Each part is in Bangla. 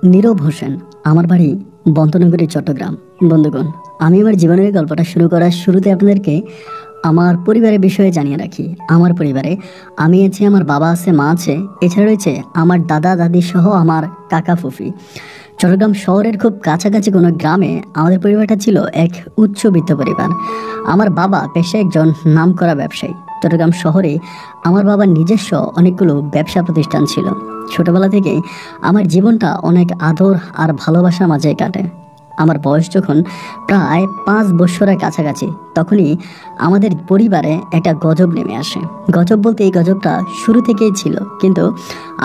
নীরব হোসেন। আমার বাড়ি বন্তনগরী, চট্টগ্রাম। বন্ধুগণ, আমি আমার জীবনের গল্পটা শুরু করার শুরুতে আপনাদেরকে আমার পরিবারের বিষয়ে জানিয়ে রাখি। আমার পরিবারে আমি আছি, আমার বাবা আছে, মা আছে, এছাড়া রয়েছে আমার দাদা দাদি সহ আমার কাকা ফুফি। চট্টগ্রাম শহরের খুব কাছাকাছি কোনো গ্রামে আমাদের পরিবারটা ছিল এক উচ্চবিত্ত পরিবার। আমার বাবা পেশায় একজন নামকরা ব্যবসায়ী। চট্টগ্রাম শহরে আমার বাবার নিজস্ব অনেকগুলো ব্যবসা প্রতিষ্ঠান ছিল। ছোটবেলা থেকে আমার জীবনটা অনেক আদর আর ভালোবাসার মাঝে কাটে। আমার বয়স যখন প্রায় 5 বছরের কাছাকাছি, তখনই আমাদের পরিবারে একটা গজব নেমে আসে। গজব বলতে এই গজবটা শুরু থেকেই ছিল, কিন্তু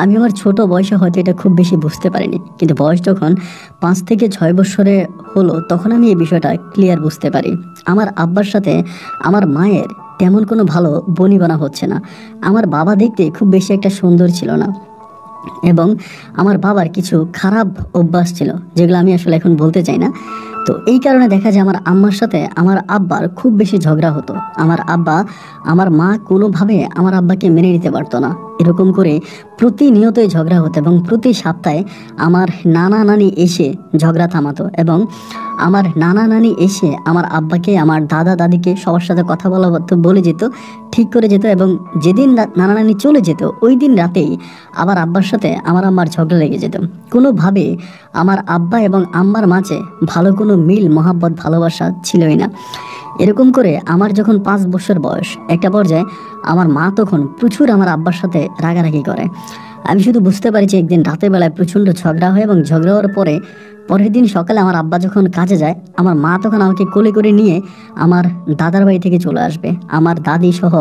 আমি আমার ছোট বয়সে হয়তো এটা খুব বেশি বুঝতে পারিনি। কিন্তু বয়স যখন 5 থেকে 6 বছরে হলো, তখন আমি এই বিষয়টা ক্লিয়ার বুঝতে পারি। আমার আব্বার সাথে আমার মায়ের তেমন কোনো ভালো বনিবনা হচ্ছে না। আমার বাবা দেখতে খুব বেশি একটা সুন্দর ছিল না, এবং আমার বাবার কিছু খারাপ অভ্যাস ছিল, যেগুলো আমি আসলে এখন বলতে চাই না। তো এই কারণে দেখা যায় আমার আম্মার সাথে আমার আব্বার খুব বেশি ঝগড়া হতো। আমার মা কোনোভাবে আমার আব্বাকে মেনে নিতে পারতো না। এরকম করে প্রতিনিয়তই ঝগড়া হতো, এবং প্রতি সপ্তাহে আমার নানা নানি এসে ঝগড়া থামাতো, এবং আমার নানা নানি এসে আমার আব্বাকে, আমার দাদা দাদিকে সবার সাথে কথা বলে যেত, ঠিক করে যেত। এবং যেদিন নানা নানি চলে যেত, ওই দিন রাতেই আবার আব্বার সাথে আমার আম্মার ঝগড়া লেগে যেত। কোনোভাবে আমার আব্বা এবং আম্মার মাঝে ভালো কোনো মিল, মহাব্বত, ভালোবাসা ছিলই না। এরকম করে আমার যখন 5 বছর বয়স, একটা পর্যায়ে আমার মা তখন প্রচুর আমার আব্বার সাথে রাগারাগি করে। আমি শুধু বুঝতে পারছি একদিন রাতের বেলায় প্রচণ্ড ঝগড়া হয়, এবং ঝগড়া হওয়ার পরের দিন সকালে আমার আব্বা যখন কাজে যায়, আমার মা তখন আমাকে কোলে করে নিয়ে আমার দাদার বাড়ি থেকে চলে আসবে। আমার দাদি সহ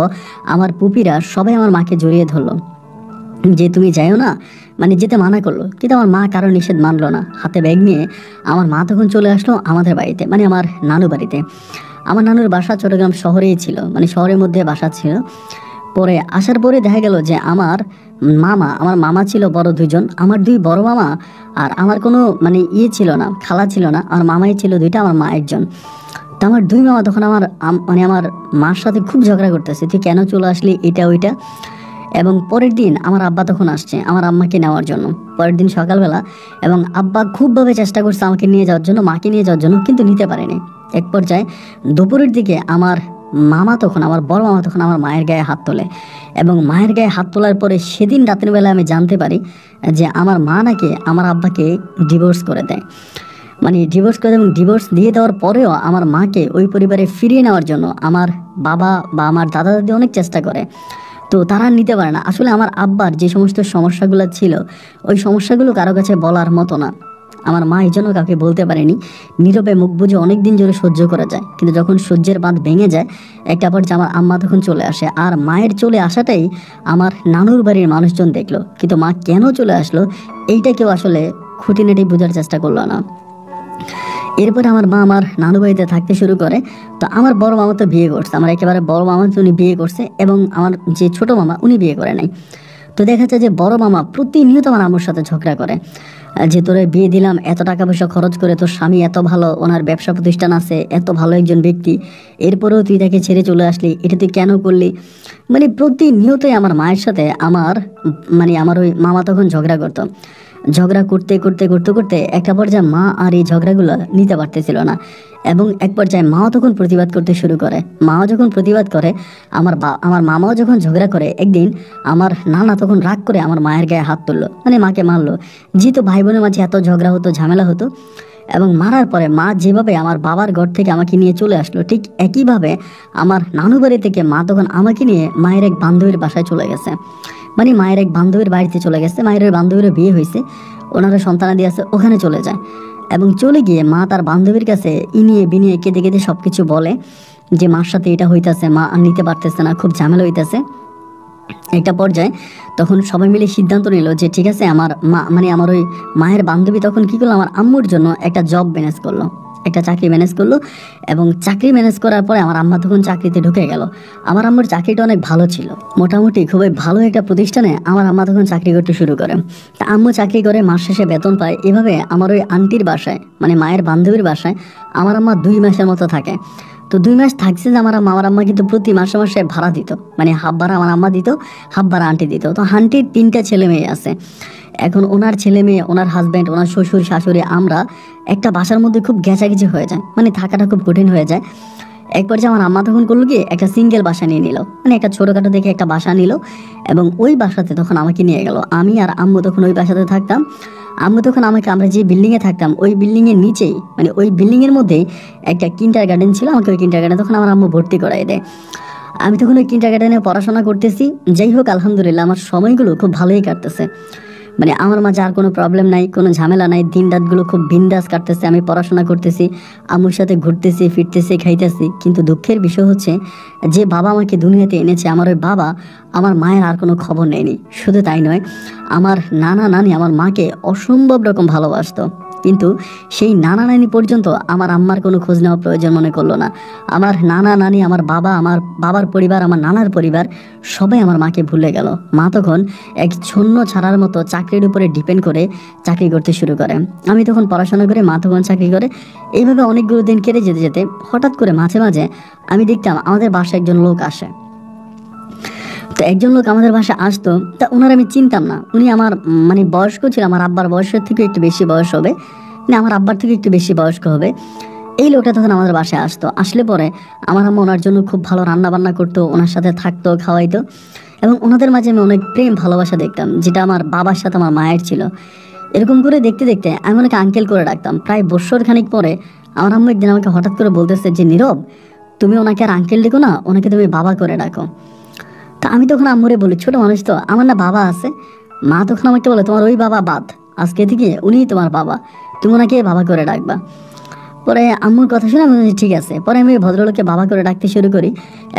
আমার পুপিরা সবাই আমার মাকে জড়িয়ে ধরলো যে তুমি যাইও না, মানে যেতে মানা করলো। কিন্তু আমার মা কারো নিষেধ মানলো না। হাতে ব্যাগ নিয়ে আমার মা তখন চলে আসলো আমাদের বাড়িতে, মানে আমার নানু বাড়িতে। আমার নানুর বাসা চট্টগ্রাম শহরেই ছিল, মানে শহরের মধ্যে বাসা ছিল। পরে আসার পরে দেখা গেল যে আমার মামা ছিল বড় 2জন, আমার 2 বড় মামা, আর আমার কোনো মানে ছিল না, খালা ছিল না। আমার মামাই ছিল 2টা, আমার মা 1জন। তো আমার 2 মামা তখন আমার আমার মার সাথে খুব ঝগড়া করতেছে, তুই কেন চলে আসলি, এটা ওইটা। এবং পরের দিন আমার আব্বা তখন আসছে আমার আম্মাকে নেওয়ার জন্য, পরের দিন সকালবেলা। এবং আব্বা খুবভাবে চেষ্টা করছে আমাকে নিয়ে যাওয়ার জন্য, মাকে নিয়ে যাওয়ার জন্য, কিন্তু নিতে পারেনি। এক পর্যায়ে দুপুরের দিকে আমার বড় মামা তখন আমার মায়ের গায়ে হাত তোলে, এবং মায়ের গায়ে হাত তোলার পরে সেদিন রাতের বেলায় আমি জানতে পারি যে আমার মা নাকি আমার আব্বাকে ডিভোর্স করে দেয়। মানে ডিভোর্স করে, এবং ডিভোর্স দিয়ে দেওয়ার পরেও আমার মাকে ওই পরিবারে ফিরিয়ে নেওয়ার জন্য আমার বাবা বা আমার দাদা দাদি অনেক চেষ্টা করে, তো তারা নিতে পারে না। আসলে আমার আব্বার যে সমস্ত সমস্যাগুলো ছিল, ওই সমস্যাগুলো কারো কাছে বলার মতো না। আমার মা এই জন্য কাউকে বলতে পারেনি, নীরবে মুখ বুঝে অনেক দিন ধরে সহ্য করা যায়। কিন্তু যখন সহ্যের বাঁধ ভেঙে যায়, একটা পর্যায়ে আমার আম্মা তখন চলে আসে। আর মায়ের চলে আসাটাই আমার নানুর বাড়ির মানুষজন দেখলো, কিন্তু মা কেন চলে আসলো এইটা কেউ আসলে খুঁটিনাটি বোঝার চেষ্টা করলো না। এরপরে আমার মা আমার নানু বাড়িতে থাকতে শুরু করে। তো আমার বড় মামা তো বিয়ে করছে, আমার একেবারে বড় মামা উনি বিয়ে করছে, এবং আমার যে ছোট মামা উনি বিয়ে করে নাই। তো দেখা যায় যে বড় মামা প্রতিনিয়ত আমার আম্মুর সাথে ঝগড়া করে যে তোরে বিয়ে দিলাম এত টাকা পয়সা খরচ করে, তোর স্বামী এত ভালো, ওনার ব্যবসা প্রতিষ্ঠান আছে, এত ভালো একজন ব্যক্তি, এরপরেও তুই তাকে ছেড়ে চলে আসলি, এটা তুই কেন করলি। মানে প্রতিনিয়তই আমার মায়ের সাথে আমার ওই মামা তখন ঝগড়া করতো। ঝগড়া করতে করতে করতে করতে একটা পর্যায়ে মা আর এই ঝগড়াগুলো নিতে পারতেছিল না, এবং এক পর্যায়ে মাও তখন প্রতিবাদ করতে শুরু করে। মাও যখন প্রতিবাদ করে, আমার মামাও যখন ঝগড়া করে, একদিন আমার নানা তখন রাগ করে আমার মায়ের গায়ে হাত তুললো, মানে মাকে মারলো। যেহেতু ভাই বোনের মাঝে এত ঝগড়া হতো, ঝামেলা হতো, এবং মারার পরে মা যেভাবে আমার বাবার ঘর থেকে আমাকে নিয়ে চলে আসলো, ঠিক একইভাবে আমার নানু বাড়ি থেকে মা তখন আমাকে নিয়ে মায়ের এক বান্ধবীর বাসায় চলে গেছে। মানে মায়ের এক বান্ধবীর বাড়িতে চলে গেছে, মায়ের বান্ধবীরও বিয়ে হয়েছে, ওনারা সন্তানাদি আছে, ওখানে চলে যায়। এবং চলে গিয়ে মা তার বান্ধবীর কাছে ইনিয়ে বিনিয়ে কেঁদে কেঁদে সব কিছু বলে যে মার সাথে এটা হইতেছে, মা আর নিতে পারতেছে না, খুব ঝামেলা হইতেছে। একটা পর্যায়ে তখন সবাই মিলে সিদ্ধান্ত নিল যে ঠিক আছে, আমার মা আমার ওই মায়ের বান্ধবী তখন কী করলো, আমার আম্মুর জন্য একটা জব ম্যানেজ করলো, একটা চাকরি ম্যানেজ করলো। এবং চাকরি ম্যানেজ করার পরে আমার আম্মা তখন চাকরিতে ঢুকে গেল। আমার আম্মুর চাকরিটা অনেক ভালো ছিল, মোটামুটি খুবই ভালো একটা প্রতিষ্ঠানে আমার আম্মা তখন চাকরি করতে শুরু করে। তা আম্মু চাকরি করে মাস শেষে বেতন পায়। এভাবে আমার ওই আন্টির বাসায়, মানে মায়ের বান্ধবীর বাসায় আমার আম্মা 2 মাসের মতো থাকে। তো 2 মাস থাকছে যে আমার আম্মা কিন্তু প্রতি মাসে মাসে ভাড়া দিত, মানে হাফ ভাড়া আমার আম্মা দিত, হাফ ভাড়া আন্টি দিত। তো আন্টির 3টা ছেলে মেয়ে আছে। এখন ওনার ছেলে মেয়ে, ওনার হাজব্যান্ড, ওনার শ্বশুর শাশুড়ি, আমরা একটা বাসার মধ্যে খুব গেঁচাগেঁচি হয়ে যায়, মানে থাকাটা খুব কঠিন হয়ে যায়। একবার যে আমার আম্মা তখন করলো কি, একটা সিঙ্গেল বাসা নিয়ে নিল, মানে একটা ছোটোখাটো দেখে একটা বাসা নিল এবং ওই বাসাতে তখন আমাকে নিয়ে গেল। আমি আর আম্মু তখন ওই বাসাতে থাকতাম। আম্মু তখন আমাকে, আমরা যে বিল্ডিংয়ে থাকতাম ওই বিল্ডিংয়ের নিচেই, মানে ওই বিল্ডিংয়ের মধ্যেই একটা কিন্ডার গার্ডেন ছিল। আমাকে ওই কিন্ডার গার্ডেনে তখন আমার আম্মু ভর্তি করাই দেয়। আমি তখন ওই কিন্ডার গার্ডেনে পড়াশোনা করতেছি। যাই হোক, আলহামদুলিল্লাহ আমার সময়গুলো খুব ভালোই কাটতেছে, মানে আমার মাঝে আর কোনো প্রবলেম নাই, কোনো ঝামেলা নাই। দিন রাতগুলো খুব বিন্দাস কাটতেছে, আমি পড়াশোনা করতেছি, আম্মুর সাথে ঘুরতেছি ফিরতেছি খাইতেছি। কিন্তু দুঃখের বিষয় হচ্ছে যে বাবা আমাকে দুনিয়াতে এনেছে, আমার ওই বাবা আমার মায়ের আর কোনো খবর নেয়নি। শুধু তাই নয়, আমার নানা নানি আমার মাকে অসম্ভব রকম ভালোবাসতো, কিন্তু সেই নানা নানি পর্যন্ত আমার আম্মার কোনো খোঁজ নেওয়া প্রয়োজন মনে করলো না। আমার নানা নানি, আমার বাবা, আমার বাবার পরিবার, আমার নানার পরিবার সবাই আমার মাকে ভুলে গেল। মা তখন এক শূন্য ছাড়ার মতো চাকরির উপরে ডিপেন্ড করে চাকরি করতে শুরু করে। আমি তখন পড়াশোনা করে, মা তখন চাকরি করে। এইভাবে অনেকগুলো দিন কেটে যেতে যেতে হঠাৎ করে মাঝে মাঝে আমি দেখতাম আমাদের বাসায় একজন লোক আসে। তো একজন লোক আমাদের বাসায় আসতো, তা ওনার আমি চিনতাম না। উনি আমার মানে বয়স্ক ছিল, আমার আব্বার বয়সের থেকে একটু বেশি বয়স হবে, মানে আমার আব্বার থেকে একটু বেশি বয়স্ক হবে। এই লোকটা তখন আমাদের বাসায় আসতো। আসলে পরে আমার আম্মা ওনার জন্য খুব ভালো রান্না বান্না করতো, ওনার সাথে থাকতো, খাওয়াইতো এবং ওনাদের মাঝে আমি অনেক প্রেম ভালোবাসা দেখতাম, যেটা আমার বাবার সাথে আমার মায়ের ছিল। এরকম করে দেখতে দেখতে আমি ওনাকে আঙ্কেল করে ডাকতাম। প্রায় বছর খানিক পরে আমার আম্মু একদিন আমাকে হঠাৎ করে বলতেছে যে, নীরব, তুমি ওনাকে আর আঙ্কেল ডেকো না, ওনাকে তুমি বাবা করে ডাকো। তা আমি তখন আম্মুরে বলি, ছোট মানুষ তো, আমার না বাবা আছে। মা তখন আমাকে বলে, তোমার ওই বাবা বাদ, আজকে থেকে উনিই তোমার বাবা, তুমি ওনাকে বাবা করে ডাকবা। পরে আম্মুর কথা শুনে আমি বলছি ঠিক আছে। পরে আমি ওই ভদ্রলোককে বাবা করে ডাকতে শুরু করি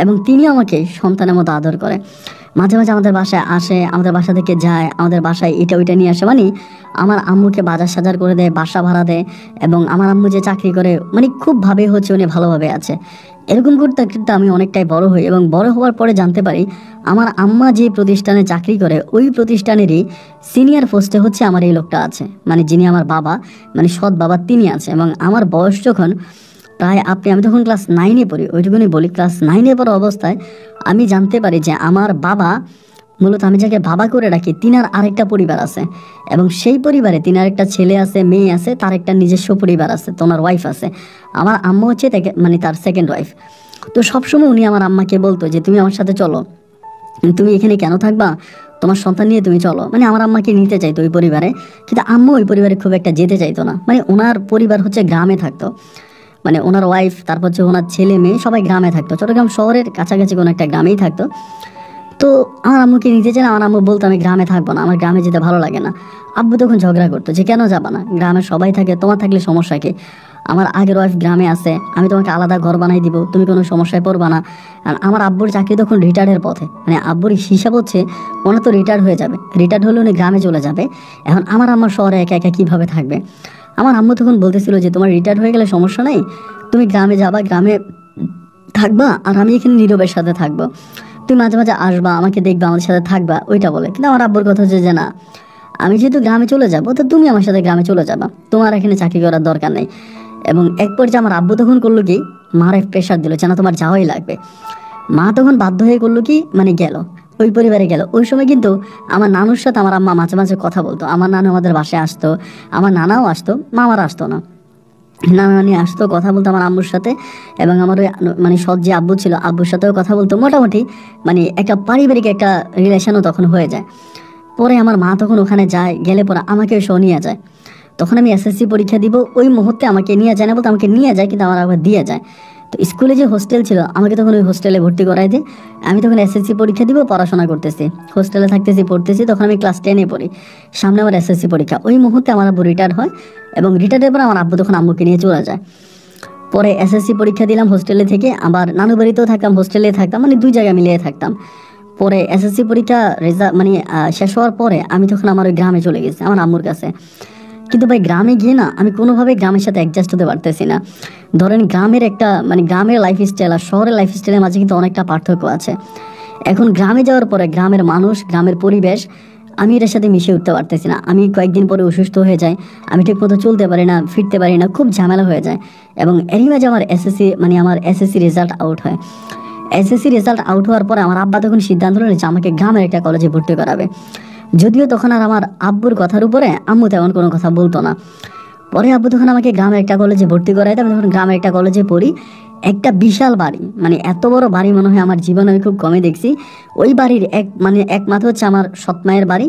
এবং তিনিও আমাকে সন্তানের মতো আদর করে। মাঝে মাঝে আমাদের বাসায় আসে, আমাদের বাসা থেকে যায়, আমাদের বাসায় এটা ওইটা নিয়ে আসে, মানে আমার আম্মুকে বাজার সাজার করে দেয়, বাসা ভাড়া দেয় এবং আমার আম্মু যে চাকরি করে, মানে খুব ভাবে হচ্ছে উনি ভালোভাবে আছে। এরকম করতে করতে আমি অনেকটাই বড় হই এবং বড় হওয়ার পরে জানতে পারি আমার আম্মা যে প্রতিষ্ঠানে চাকরি করে ওই প্রতিষ্ঠানেরই সিনিয়র পোস্টে হচ্ছে আমার এই লোকটা আছে, মানে যিনি আমার বাবা, মানে সৎ বাবা, তিনি আছে। এবং আমার বয়স যখন প্রায় আমি তখন ক্লাস 9-এ পড়ি, ওইটুকুনি বলি, ক্লাস 9-এ পড়া অবস্থায় আমি জানতে পারি যে আমার বাবা, মূলত আমি যাকে বাবা করে ডাকি, তিনার আরেকটা পরিবার আছে এবং সেই পরিবারে তিনার একটা ছেলে আছে, মেয়ে আছে, তার একটা নিজস্ব পরিবার আছে, তো ওনার ওয়াইফ আছে। আমার আম্মা হচ্ছে মানে তার সেকেন্ড ওয়াইফ। তো সবসময় উনি আমার আম্মাকে বলতো যে, তুমি আমার সাথে চলো, তুমি এখানে কেন থাকবা, তোমার সন্তান নিয়ে তুমি চলো। মানে আমার আম্মাকে নিতে চাইতো ওই পরিবারে, কিন্তু আম্মু ওই পরিবারে খুব একটা যেতে চাইতো না। মানে ওনার পরিবার হচ্ছে গ্রামে থাকতো, মানে ওনার ওয়াইফ, তারপর হচ্ছে ওনার ছেলে মেয়ে সবাই গ্রামে থাকতো, চট্টগ্রাম শহরের কাছাকাছি কোনো একটা গ্রামেই থাকতো। তো আমার আম্মুকে নিতে চাই না, আমার আম্মু বলতো আমি গ্রামে থাকবো না, আমার গ্রামে যেতে ভালো লাগে না। আব্বু তখন ঝগড়া করতো যে কেন যাবা না, গ্রামে সবাই থাকে, তোমার থাকলে সমস্যা কি, আমার আগের ওয়াইফ গ্রামে আছে, আমি তোমাকে আলাদা ঘর বানাই দিব, তুমি কোনো সমস্যায় পড়বা না। আর আমার আব্বুর চাকরি তখন রিটায়ার্ডের পথে, মানে আব্বুর হিসাব হচ্ছে ওনার তো রিটায়ার্ড হয়ে যাবে, রিটায়ার্ড হলে উনি গ্রামে চলে যাবে। এখন আমার আম্মা শহরে একা একা কীভাবে থাকবে। আমার আম্মু তখন বলতেছিল যে তোমার রিটায়ার্ড হয়ে গেলে সমস্যা নেই, তুমি গ্রামে যাবা, গ্রামে থাকবা, আর আমি এখানে নীরবের সাথে থাকবো, তুমি মাঝে মাঝে আসবা, আমাকে দেখবা, আমাদের সাথে থাকবা, ওইটা বলে। কিন্তু আমার আব্বুর কথা হচ্ছে যে না, আমি যেহেতু গ্রামে চলে যাবো, তো তুমি আমার সাথে গ্রামে চলে যাবা, তোমার এখানে চাকরি করার দরকার নেই। এবং এক পর্যায়ে আমার আব্বু তখন করলো কি, মার প্রেশার দিল যে না তোমার যাওয়াই লাগবে। মা তখন বাধ্য হয়ে করলো কি, মানে গেল, ওই পরিবারে গেল। ওই সময় কিন্তু আমার নানুর সাথে আমার আম্মা মাঝে মাঝে কথা বলতো, আমার নানু আমাদের বাসায় আসতো, আমার নানাও আসতো, মামার আসতো না, নানা নানি আসতো, কথা বলতো আমার আম্মুর সাথে। এবং আমার ওই মানে সৎ যে আব্বু ছিল, আব্বুর সাথেও কথা বলতো। মোটামুটি মানে একটা পারিবারিক একটা রিলেশনও তখন হয়ে যায়। পরে আমার মা তখন ওখানে যায়, গেলে পরে আমাকে সহ নিয়ে যায়। তখন আমি এসএসসি পরীক্ষা দিব, ওই মুহূর্তে আমাকে নিয়ে যায় না, বলতে আমাকে নিয়ে যায়, কিন্তু আমার আবার দিয়ে যায়। তো স্কুলে যে হোস্টেল ছিল, আমাকে তখন ওই হোস্টেলে ভর্তি করাই দেয়। আমি তখন এসএসসি পরীক্ষা দিব, পড়াশোনা করতেছি, হোস্টেলে থাকতেছি, পড়তেছি। তখন আমি ক্লাস 10-এ পড়ি, সামনে আমার এসএসসি পরীক্ষা। ওই মুহূর্তে আমার আব্বু রিটায়ার হয় এবং রিটায়ারের পর আমার আব্বু তখন আম্মুকে নিয়ে চলে যায়। পরে এসএসসি পরীক্ষা দিলাম হোস্টেলে থেকে, আবার নানু বাড়িতেও থাকতাম, হোস্টেলে থাকতাম, মানে দুই জায়গায় মিলিয়ে থাকতাম। পরে এসএসসি পরীক্ষা মানে শেষ হওয়ার পরে আমি তখন আমার ওই গ্রামে চলে গেছি, আমার আম্মুর কাছে। কিন্তু ভাই গ্রামে গিয়ে না আমি কোনোভাবে গ্রামের সাথে অ্যাডজাস্ট হতে পারতেছি না। ধরেন গ্রামের একটা মানে গ্রামের লাইফস্টাইল আর শহরের লাইফস্টাইলের মাঝে কিন্তু অনেকটা পার্থক্য আছে। এখন গ্রামে যাওয়ার পরে গ্রামের মানুষ, গ্রামের পরিবেশ আমি এটার সাথে মিশে উঠতে পারতেছি না। আমি কয়েকদিন পরে অসুস্থ হয়ে যাই, আমি ঠিকমতো চলতে পারি না, ফিরতে পারি না, খুব ঝামেলা হয়ে যায়। এবং এরই মাঝে আমার এসএসসি রেজাল্ট আউট হয়। এসএসসি রেজাল্ট আউট হওয়ার পরে আমার আব্বা তখন সিদ্ধান্ত নিল যে আমাকে গ্রামের একটা কলেজে ভর্তি করাবে। যদিও তখন আর আমার আব্বুর কথার উপরে আম্মু তেমন কোনো কথা বলতো না। পরে আব্বু তখন আমাকে গ্রামের একটা কলেজে ভর্তি করাইতে, আমি তখন গ্রামের একটা কলেজে পড়ি। একটা বিশাল বাড়ি, মানে এত বড় বাড়ি মনে হয় আমার জীবনে আমি খুব কমই দেখছি। ওই বাড়ির এক মাথা হচ্ছে আমার সৎ মায়ের বাড়ি,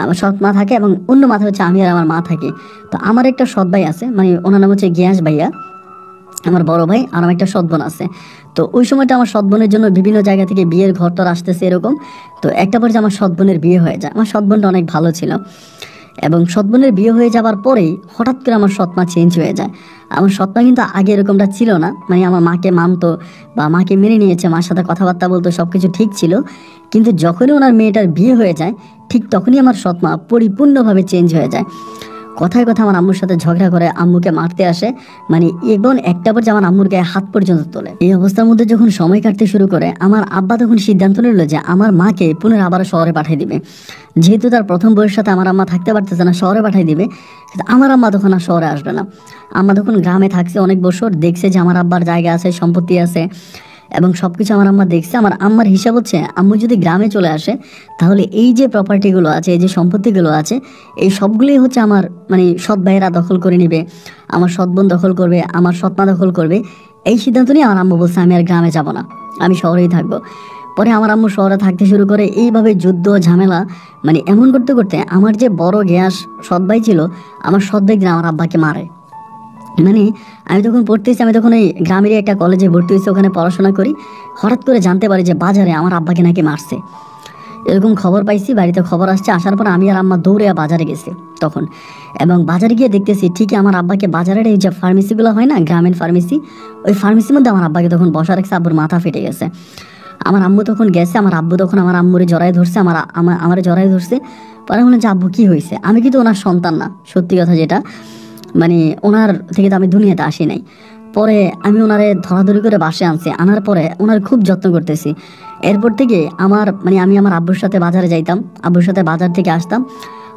আমার সৎ মা থাকে, এবং অন্য মাথা হচ্ছে আমি আর আমার মা থাকি। তো আমার একটা সৎ ভাই আছে, মানে ওনার নাম হচ্ছে গিয়াস ভাইয়া, আমার বড় ভাই, আর আমার একটা সৎ বোন আছে। তো ওই সময়টা আমার সৎ বোনের জন্য বিভিন্ন জায়গা থেকে বিয়ের ঘর টর আসতেছে এরকম। তো একটা পর্যায়ে আমার সৎ বোনের বিয়ে হয়ে যায়। আমার সৎ বোনটা অনেক ভালো ছিল, এবং সৎ বোনের বিয়ে হয়ে যাবার পরেই হঠাৎ করে আমার সৎ মা চেঞ্জ হয়ে যায়। আমার সৎ মা কিন্তু আগে এরকমটা ছিল না, মানে আমার মাকে মানতো বা মাকে মেনে নিয়েছে, মার সাথে কথাবার্তা বলতো, সব কিছু ঠিক ছিল। কিন্তু যখনই ওনার মেয়েটার বিয়ে হয়ে যায়, ঠিক তখনই আমার সৎ মা পরিপূর্ণভাবে চেঞ্জ হয়ে যায়। কথায় কথা আমার আম্মুর সাথে ঝগড়া করে, আম্মুকে মারতে আসে, মানে এবং একটা পর্যায়ে আমার আম্মুর গায়ে হাত পর্যন্ত তোলে। এই অবস্থার মধ্যে যখন সময় কাটতে শুরু করে, আমার আব্বা তখন সিদ্ধান্ত নিল যে আমার মাকে পুনরায় আবার শহরে পাঠিয়ে দিবে। যেহেতু তার প্রথম বউয়ের সাথে আমার আম্মা থাকতে পারতেছে না, শহরে পাঠিয়ে দিবে। কিন্তু আমার আম্মা তখন আর শহরে আসবে না। আম্মা তখন গ্রামে থাকছে অনেক বছর, দেখছে যে আমার আব্বার জায়গা আছে, সম্পত্তি আছে, এবং সব কিছু আমার আম্মা দেখছে। আমার আম্মার হিসাব হচ্ছে আম্মু যদি গ্রামে চলে আসে, তাহলে এই যে প্রপার্টিগুলো আছে, এই যে সম্পত্তিগুলো আছে, এই সবগুলোই হচ্ছে আমার মানে সৎ ভাইয়েরা দখল করে নেবে, আমার সৎ বোন দখল করবে, আমার সৎ মা দখল করবে। এই সিদ্ধান্ত নিয়ে আমার আম্মু বলছে আমি আর গ্রামে যাব না, আমি শহরেই থাকবো। পরে আমার আম্মু শহরে থাকতে শুরু করে। এইভাবে যুদ্ধ ঝামেলা, মানে এমন করতে করতে আমার যে বড় গ্যাস সৎ ভাই ছিল, আমার সৎ ভাই আমার আব্বাকে মারে। মানে আমি তখন পড়তেছি, আমি তখন ওই গ্রামেরই একটা কলেজে ভর্তি হয়েছি, ওখানে পড়াশোনা করি। হঠাৎ করে জানতে পারি যে বাজারে আমার আব্বাকে নাকি মারছে, এরকম খবর পাইছি, বাড়িতে খবর আসছে। আসার পর আমি আর আম্মা দৌড়ে বাজারে গেছি তখন, এবং বাজারে গিয়ে দেখতেছি ঠিকই আমার আব্বাকে বাজারের এই যে ফার্মেসিগুলো হয় না, গ্রামীণ ফার্মেসি, ওই ফার্মেসির মধ্যে আমার আব্বাকে তখন বসা রাখছে। আব্বুর মাথা ফেটে গেছে। আমার আম্মু তখন গেছে, আমার আব্বু তখন আমার আম্মুরে জড়াই ধরছে, আমার জড়াই ধরছে। পরে বললেন যে আব্বু কি হয়েছে? আমি কিন্তু ওনার সন্তান না, সত্যি কথা যেটা, মানে ওনার থেকে তো আমি দুনিয়াতে আসি নাই। পরে আমি ওনারে ধরাধরি করে বাসে আনছি, আনার পরে ওনার খুব যত্ন করতেছি। এরপর থেকে আমি আমার আব্বুর সাথে বাজারে যাইতাম, আব্বুর সাথে বাজার থেকে আসতাম।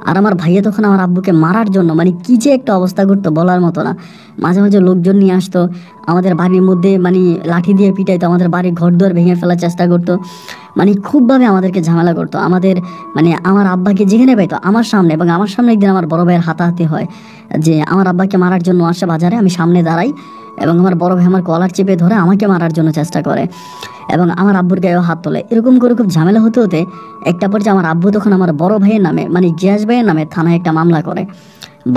আর আমার ভাইয়া তখন আমার আব্বুকে মারার জন্য মানে কি যে একটা অবস্থা করতো বলার মতো না। মাঝে মাঝে লোকজন নিয়ে আসতো, আমাদের বাড়ির মধ্যে মানে লাঠি দিয়ে পিটাইতো, আমাদের বাড়ির ঘর দুয়ার ভেঙে ফেলার চেষ্টা করতো, মানে খুবভাবে আমাদেরকে ঝামেলা করতো। আমার আব্বাকে যেখানে পাইতো আমার সামনে, এবং আমার সামনে একদিন আমার বড় ভাইয়ের হাতাহাতি হয়, যে আমার আব্বাকে মারার জন্য আসে বাজারে, আমি সামনে দাঁড়াই, এবং আমার বড় ভাই আমার কলার চেপে ধরে আমাকে মারার জন্য চেষ্টা করে, এবং আমার আব্বুর গায়েও হাত তোলে। এরকম করে খুব ঝামেলা হতে হতে একটা পর্যায়ে আমার আব্বু তখন আমার বড় ভাইয়ের নামে, মানে গিয়াস ভাইয়ের নামে থানায় একটা মামলা করে,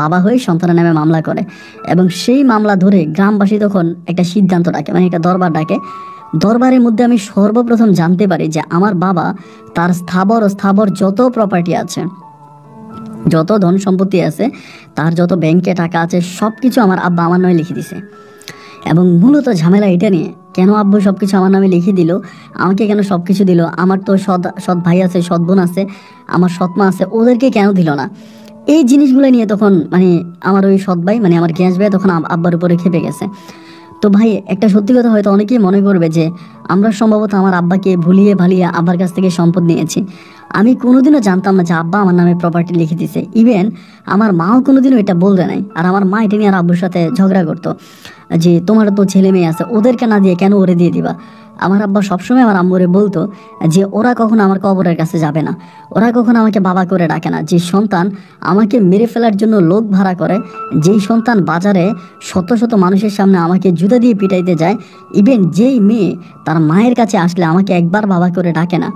বাবা হয়ে সন্তানের নামে মামলা করে। এবং সেই মামলা ধরে গ্রামবাসী তখন একটা সিদ্ধান্ত ডাকে, মানে একটা দরবার ডাকে। দরবারের মধ্যে আমি সর্বপ্রথম জানতে পারি যে আমার বাবা তার স্থাবর যত প্রপার্টি আছে, যত ধন সম্পত্তি আছে, তার যত ব্যাংকে টাকা আছে, সব কিছু আমার আব্বা আমার নামে লিখে দিছে। এবং মূলত ঝামেলা এটা নিয়ে, কেন আব্বু সব কিছু আমার নামে লিখে দিল, আমাকে কেন সব কিছু দিল, আমার তো সৎ ভাই আছে, সৎ বোন আছে, আমার সৎ মা আছে, ওদেরকে কেন দিল না, এই জিনিসগুলো নিয়ে তখন আমার ওই সৎ ভাই, আমার গ্যাস ভাই তখন আব্বার উপরে খেপে গেছে। তো ভাই একটা সত্যি কথা, হয়তো অনেকেই মনে করবে যে আমরা সম্ভবত আমার আব্বাকে ভুলিয়ে ভালিয়ে আব্বার কাছ থেকে সম্পদ নিয়েছি। আমি কোনোদিনও জানতাম না যে আব্বা আমার নামে প্রপার্টি লিখে দিছে। ইভেন আমার মাও কোনোদিনও এটা বলতে নাই। আর আমার মা এটা নিয়ে আর আব্বুর সাথে ঝগড়া করতো যে তোমার তো ছেলে মেয়ে আছে, ওদেরকে না দিয়ে কেন ওরে দিয়ে দিবা। আমার আব্বা সবসময় আমার আম্মুরে বলতো যে ওরা কখনো আমার কবরের কাছে যাবে না, ওরা কখনো আমাকে বাবা করে ডাকে না। যে সন্তান আমাকে মেরে ফেলার জন্য লোক ভাড়া করে, যেই সন্তান বাজারে শত শত মানুষের সামনে আমাকে জুতা দিয়ে পিটাইতে যায়, ইভেন যেই মেয়ে তার মায়ের কাছে আসলে আমাকে একবার বাবা করে ডাকে না,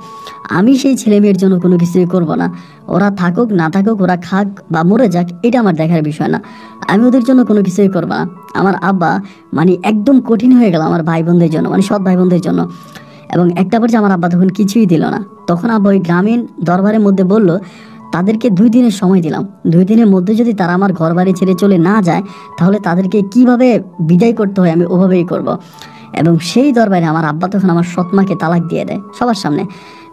আমি সেই ছেলে মেয়ের জন্য কোনো কিছুই করবো না। ওরা থাকুক না থাকুক, ওরা খাক বা মরে যাক, এটা আমার দেখার বিষয় না, আমি ওদের জন্য কোনো কিছুই করবো না। আমার আব্বা একদম কঠিন হয়ে গেল আমার ভাই বোনদের জন্য, সৎ ভাই বোনদের জন্য। এবং একটা পর্যায়ে আমার আব্বা তখন কিছুই দিল না। তখন আব্বা ওই গ্রামীণ দরবারের মধ্যে বলল তাদেরকে 2 দিনের সময় দিলাম, 2 দিনের মধ্যে যদি তারা আমার ঘর বাড়ি ছেড়ে চলে না যায়, তাহলে তাদেরকে কিভাবে বিদায় করতে হয় আমি ওভাবেই করব। এবং সেই দরবারে আমার আব্বা তখন আমার সৎমাকে তালাক দিয়ে দেয় সবার সামনে,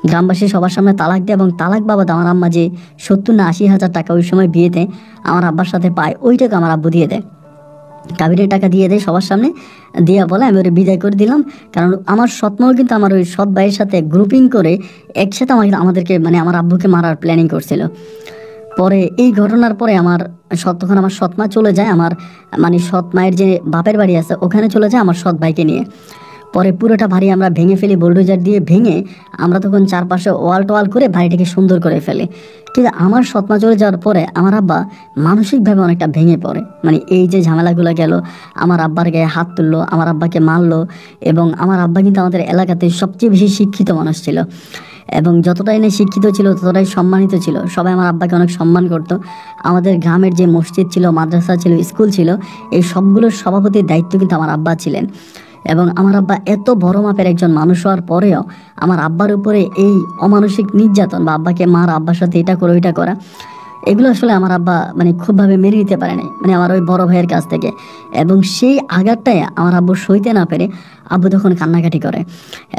গ্রামবাসী সবার সামনে তালাক দেয়। এবং তালাক বাবদ আমার আম্মা যে 70 না 80 হাজার টাকা ওই সময় বিয়েতে আমার আব্বার সাথে পায়, ওই টাকা আমার আব্বু দিয়ে দেয়। কাবিনের টাকা দিয়ে দেয় সবার সামনে, দিয়া বলে আমি ওরে বিদায় করে দিলাম। কারণ আমার সৎমাও কিন্তু আমার ওই সৎ ভাইয়ের সাথে গ্রুপিং করে একসাথে আমাদেরকে মানে আমার আব্বুকে মারার প্ল্যানিং করছিল। পরে এই ঘটনার পরে তখন আমার সৎমা চলে যায়, আমার মানে সৎ মায়ের যে বাপের বাড়ি আছে ওখানে চলে যায় আমার সৎ ভাইকে নিয়ে। পরে পুরোটা বাড়ি আমরা ভেঙে ফেলি, বোলডোজার দিয়ে ভেঙে আমরা তখন চারপাশে ওয়াল টোয়াল করে বাড়িটাকে সুন্দর করে ফেলি। কিন্তু আমার সৎমা চলে যাওয়ার পরে আমার আব্বা মানসিকভাবে অনেকটা ভেঙে পড়ে। মানে এই যে ঝামেলাগুলো গেল, আমার আব্বার গায়ে হাত তুললো, আমার আব্বাকে মারলো, এবং আমার আব্বা কিন্তু আমাদের এলাকাতে সবচেয়ে বেশি শিক্ষিত মানুষ ছিল, এবং যতটাই না শিক্ষিত ছিল ততটাই সম্মানিত ছিল। সবাই আমার আব্বাকে অনেক সম্মান করতো। আমাদের গ্রামের যে মসজিদ ছিল, মাদ্রাসা ছিল, স্কুল ছিল, এই সবগুলোর সভাপতির দায়িত্ব কিন্তু আমার আব্বা ছিলেন। এবং আমার আব্বা এত বড় মাপের একজন মানুষ হওয়ার পরেও আমার আব্বার উপরে এই অমানসিক নির্যাতন বা আব্বাকে মার, আব্বার সাথে এটা করে ওইটা করা, এগুলো আসলে আমার আব্বা মানে খুবভাবে মেনে নিতে পারে নাই, মানে আমার ওই বড় ভাইয়ের কাছ থেকে। এবং সেই আঘাতটাই আমার আব্বু সইতে না পেরে আব্বু তখন কান্নাকাটি করে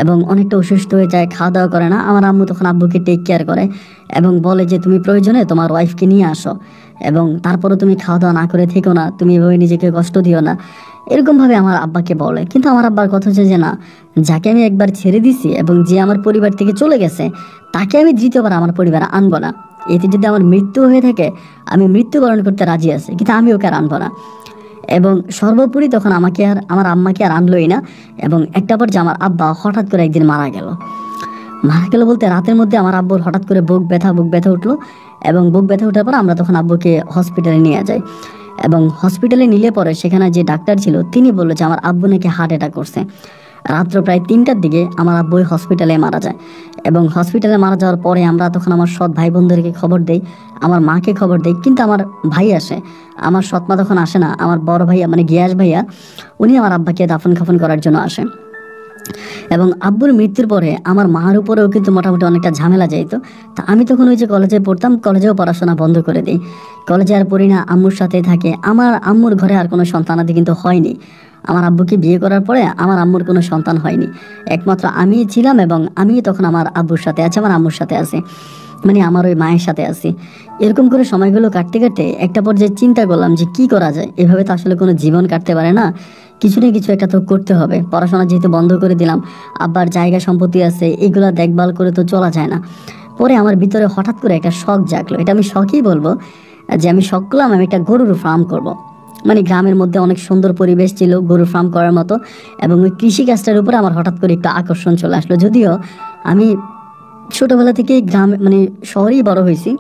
এবং অনেকটা অসুস্থ হয়ে যায়, খাওয়া দাওয়া করে না। আমার আম্মু তখন আব্বুকে টেক কেয়ার করে এবং বলে যে তুমি প্রয়োজনে তোমার ওয়াইফকে নিয়ে আসো, এবং তারপরে তুমি খাওয়া দাওয়া না করে থেকো না, তুমি এভাবে নিজেকে কষ্ট দিও না, এরকমভাবে আমার আব্বাকে বলে। কিন্তু আমার আব্বার কথা হচ্ছে যে না, যাকে আমি একবার ছেড়ে দিছি এবং যে আমার পরিবার থেকে চলে গেছে তাকে আমি দ্বিতীয়বার আমার পরিবারে আনবো না। এতে যদি আমার মৃত্যু হয়ে থাকে আমি মৃত্যুবরণ করতে রাজি আছি, কিন্তু আমি ওকে আর আনবো না। এবং সর্বোপরি তখন আমাকে আর আমার আম্মাকে আর আনলোই না। এবং একটা পর্যায়ে আমার আব্বা হঠাৎ করে একদিন মারা গেল বলতে রাতের মধ্যে আমার আব্বুর হঠাৎ করে বুক ব্যথা উঠলো, এবং বুক ব্যথা ওঠার পর আমরা তখন আব্বুকে হসপিটালে নিয়ে যাই। এবং হসপিটালে নিলে পরে সেখানে যে ডাক্তার ছিল তিনি বললো যে আমার আব্বু নাকি হার্ট অ্যাটাক করছে। রাত্র প্রায় 3টার দিকে আমার আব্বু হসপিটালে মারা যায়। এবং হসপিটালে মারা যাওয়ার পরে আমরা তখন আমার সৎ ভাই বোনদেরকে খবর দেই, আমার মাকে খবর দেই, কিন্তু আমার ভাই আসে, আমার সৎ মা তখন আসে না। আমার বড় ভাইয়া মানে গিয়াস ভাইয়া, উনি আমার আব্বাকে দাফন খাফন করার জন্য আসে। এবং আব্বুর মৃত্যুর পরে আমার মার উপরেও কিন্তু মোটামুটি অনেকটা ঝামেলা যাইতো। তা আমি তখন ওই যে কলেজে পড়তাম, কলেজেও পড়াশোনা বন্ধ করে দিই, কলেজে আর পড়ি না, আম্মুর সাথে থাকে। আমার আম্মুর ঘরে আর কোনো সন্তানাদি কিন্তু হয়নি। আমার আব্বুকে বিয়ে করার পরে আমার আম্মুর কোনো সন্তান হয়নি, একমাত্র আমিই ছিলাম। এবং আমি তখন আমার আব্বুর সাথে আছি, আমার আম্মুর সাথে আছি, মানে আমার ওই মায়ের সাথে আছি। এরকম করে সময়গুলো কাটতে কাটতে একটা পর্যায়ে চিন্তা করলাম যে কি করা যায়, এভাবে তো আসলে কোনো জীবন কাটতে পারে না, কিছু না কিছু একটা তো করতে হবে। পড়াশোনা যেহেতু বন্ধ করে দিলাম, আব্বার জায়গা সম্পত্তি আছে, এগুলা দেখভাল করে তো চলা যায় না। পরে আমার ভিতরে হঠাৎ করে একটা শখ জাগলো, এটা আমি শখই বলবো, যে আমি শখ করলাম আমি একটা গরুর ফার্ম করব। মানে গ্রামের মধ্যে অনেক সুন্দর পরিবেশ ছিল গরুর ফার্ম করার মতো, এবং ওই কৃষিকাজটার উপরে আমার হঠাৎ করে একটু আকর্ষণ চলে আসলো। যদিও আমি ছোটোবেলা থেকে গ্রামে মানে শহরেই বড় হয়েছি,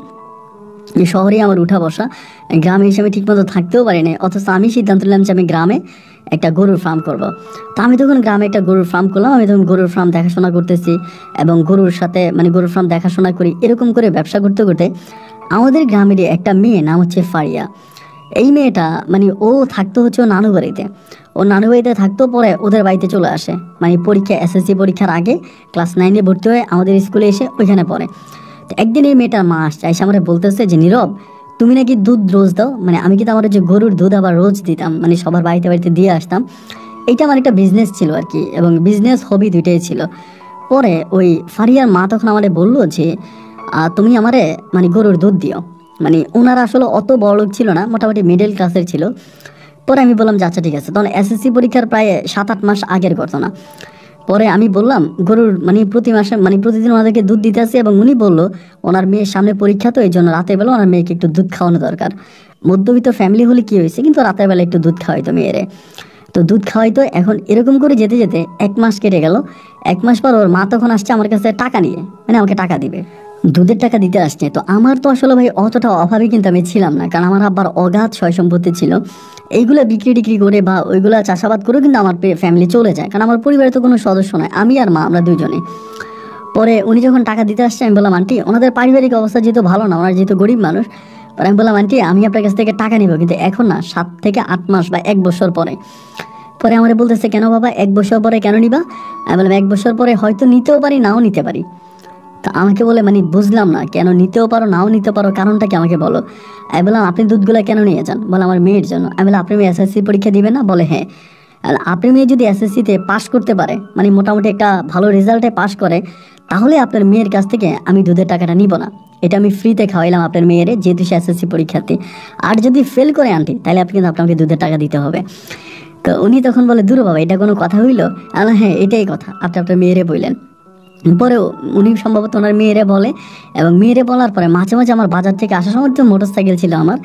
শহরেই আমার উঠা বসা, গ্রামে এসে আমি ঠিকমতো থাকতেও পারি না, অথচ আমি সিদ্ধান্ত নিলাম যে আমি গ্রামে একটা গরুর ফার্ম করব। তো আমি তখন গ্রামে একটা গরুর ফার্ম করলাম, আমি তখন গরুর ফার্ম দেখাশোনা করতেছি এবং গরুর সাথে মানে গরুর ফার্ম দেখাশোনা করি। এরকম করে ব্যবসা করতে করতে আমাদের গ্রামেরই একটা মেয়ে, নাম হচ্ছে ফারিয়া, এই মেয়েটা মানে ও থাকতো হচ্ছে ও নানু বাড়িতে, ও নানু বাড়িতে থাকতো, পরে ওদের বাড়িতে চলে আসে, মানে পরীক্ষা এসএসসি পরীক্ষার আগে ক্লাস 9-এ ভর্তি হয়ে আমাদের স্কুলে এসে ওইখানে পড়ে। তো একদিন এই মেয়েটার মা আসছে, এসে আমার বলতেছে যে নীরব তুমি নাকি দুধ রোজ দাও, মানে আমি কিন্তু আমার যে গরুর দুধ আবার রোজ দিতাম, মানে সবার বাড়িতে বাড়িতে দিয়ে আসতাম। এইটা আমার একটা বিজনেস ছিল আর কি, এবং বিজনেস হবি দুইটাই ছিল। পরে ওই ফারিয়ার মা তখন আমারে বললো যে তুমি আমারে মানে গরুর দুধ দিও। মানে ওনারা আসলে অত বড় লোক ছিল না, মোটামুটি মিডল ক্লাসের ছিল। পরে আমি বললাম যে আচ্ছা ঠিক আছে, তখন এসএসসি পরীক্ষার প্রায় 7-8 মাস আগের ঘটনা। পরে আমি বললাম গরুর মানে প্রতি মাসে মানে প্রতিদিন ওনাদেরকে দুধ দিতে আসি, এবং উনি বললো ওনার মেয়ের সামনে পরীক্ষা, তো এই জন্য রাতের বেলা ওনার মেয়েকে একটু দুধ খাওয়ানো দরকার। মধ্যবিত্ত ফ্যামিলি হলে কি হয়েছে, কিন্তু রাতের বেলা একটু দুধ খাওয়াইতো মেয়েরে, তো দুধ খাওয়াইতো। এখন এরকম করে যেতে যেতে 1 মাস কেটে গেল। 1 মাস পর ওর মা তখন আসছে আমার কাছে টাকা নিয়ে, মানে আমাকে টাকা দিবে, দুধের টাকা দিতে আসছে। তো আমার তো আসলে ভাই অতটা অভাবে কিন্তু আমি ছিলাম না, কারণ আমার আব্বার অগাধ সয় সম্পত্তি ছিল। এইগুলো বিক্রি টিক্রি করে বা ওইগুলো চাষাবাদ করেও কিন্তু আমার ফ্যামিলি চলে যায়, কারণ আমার পরিবারে তো কোনো সদস্য নয়, আমি আর মা আমরা দুজনে। পরে উনি যখন টাকা দিতে আসছে আমি বললাম আন্টি, ওনাদের পারিবারিক অবস্থা যেহেতু ভালো না, ওনার যেহেতু গরিব মানুষ, পরে আমি বললাম আন্টি আমি আপনার কাছ থেকে টাকা নিব, কিন্তু এখন না, 7 থেকে 8 মাস বা 1 বছর পরে। পরে আমার বলতেছে কেন বাবা 1 বছর পরে কেন নিবা? আমি বললাম 1 বছর পরে হয়তো নিতেও পারি নাও নিতে পারি। তা আমাকে বলে মানে বুঝলাম না, কেন নিতেও পারো নাও নিতে পারো, কারণটা কি আমাকে বলো। আমি বললাম আপনি দুধগুলো কেন নিয়ে যান? বলে আমার মেয়ের জন্য। আমি বললাম আপনি মেয়ে এসএসসি পরীক্ষা দিবেন না? বলে হ্যাঁ। আপনি মেয়ে যদি এসএসসিতে পাস করতে পারে, মানে মোটামুটি একটা ভালো রেজাল্টে পাস করে, তাহলে আপনার মেয়ের কাছ থেকে আমি দুধের টাকাটা নিব না, এটা আমি ফ্রিতে খাওয়াইলাম আপনার মেয়েরে, যেহেতু সে এসএসসি পরীক্ষার্থী। আর যদি ফেল করে আন্টি তাহলে আপনি কিন্তু আপনাকে দুধের টাকা দিতে হবে। তো উনি তখন বলে, দূর বাবা, এটা কোনো কথা হইলো? হ্যাঁ এটাই কথা, আপনি আপনার মেয়েরে বললেন। পরেও উনি সম্ভবত ওনার মেয়েরে বলে, এবং মেয়েরে বলার পরে মাঝে মাঝে আমার বাজার থেকে আসার সময় তো মোটর সাইকেল ছিল আমার,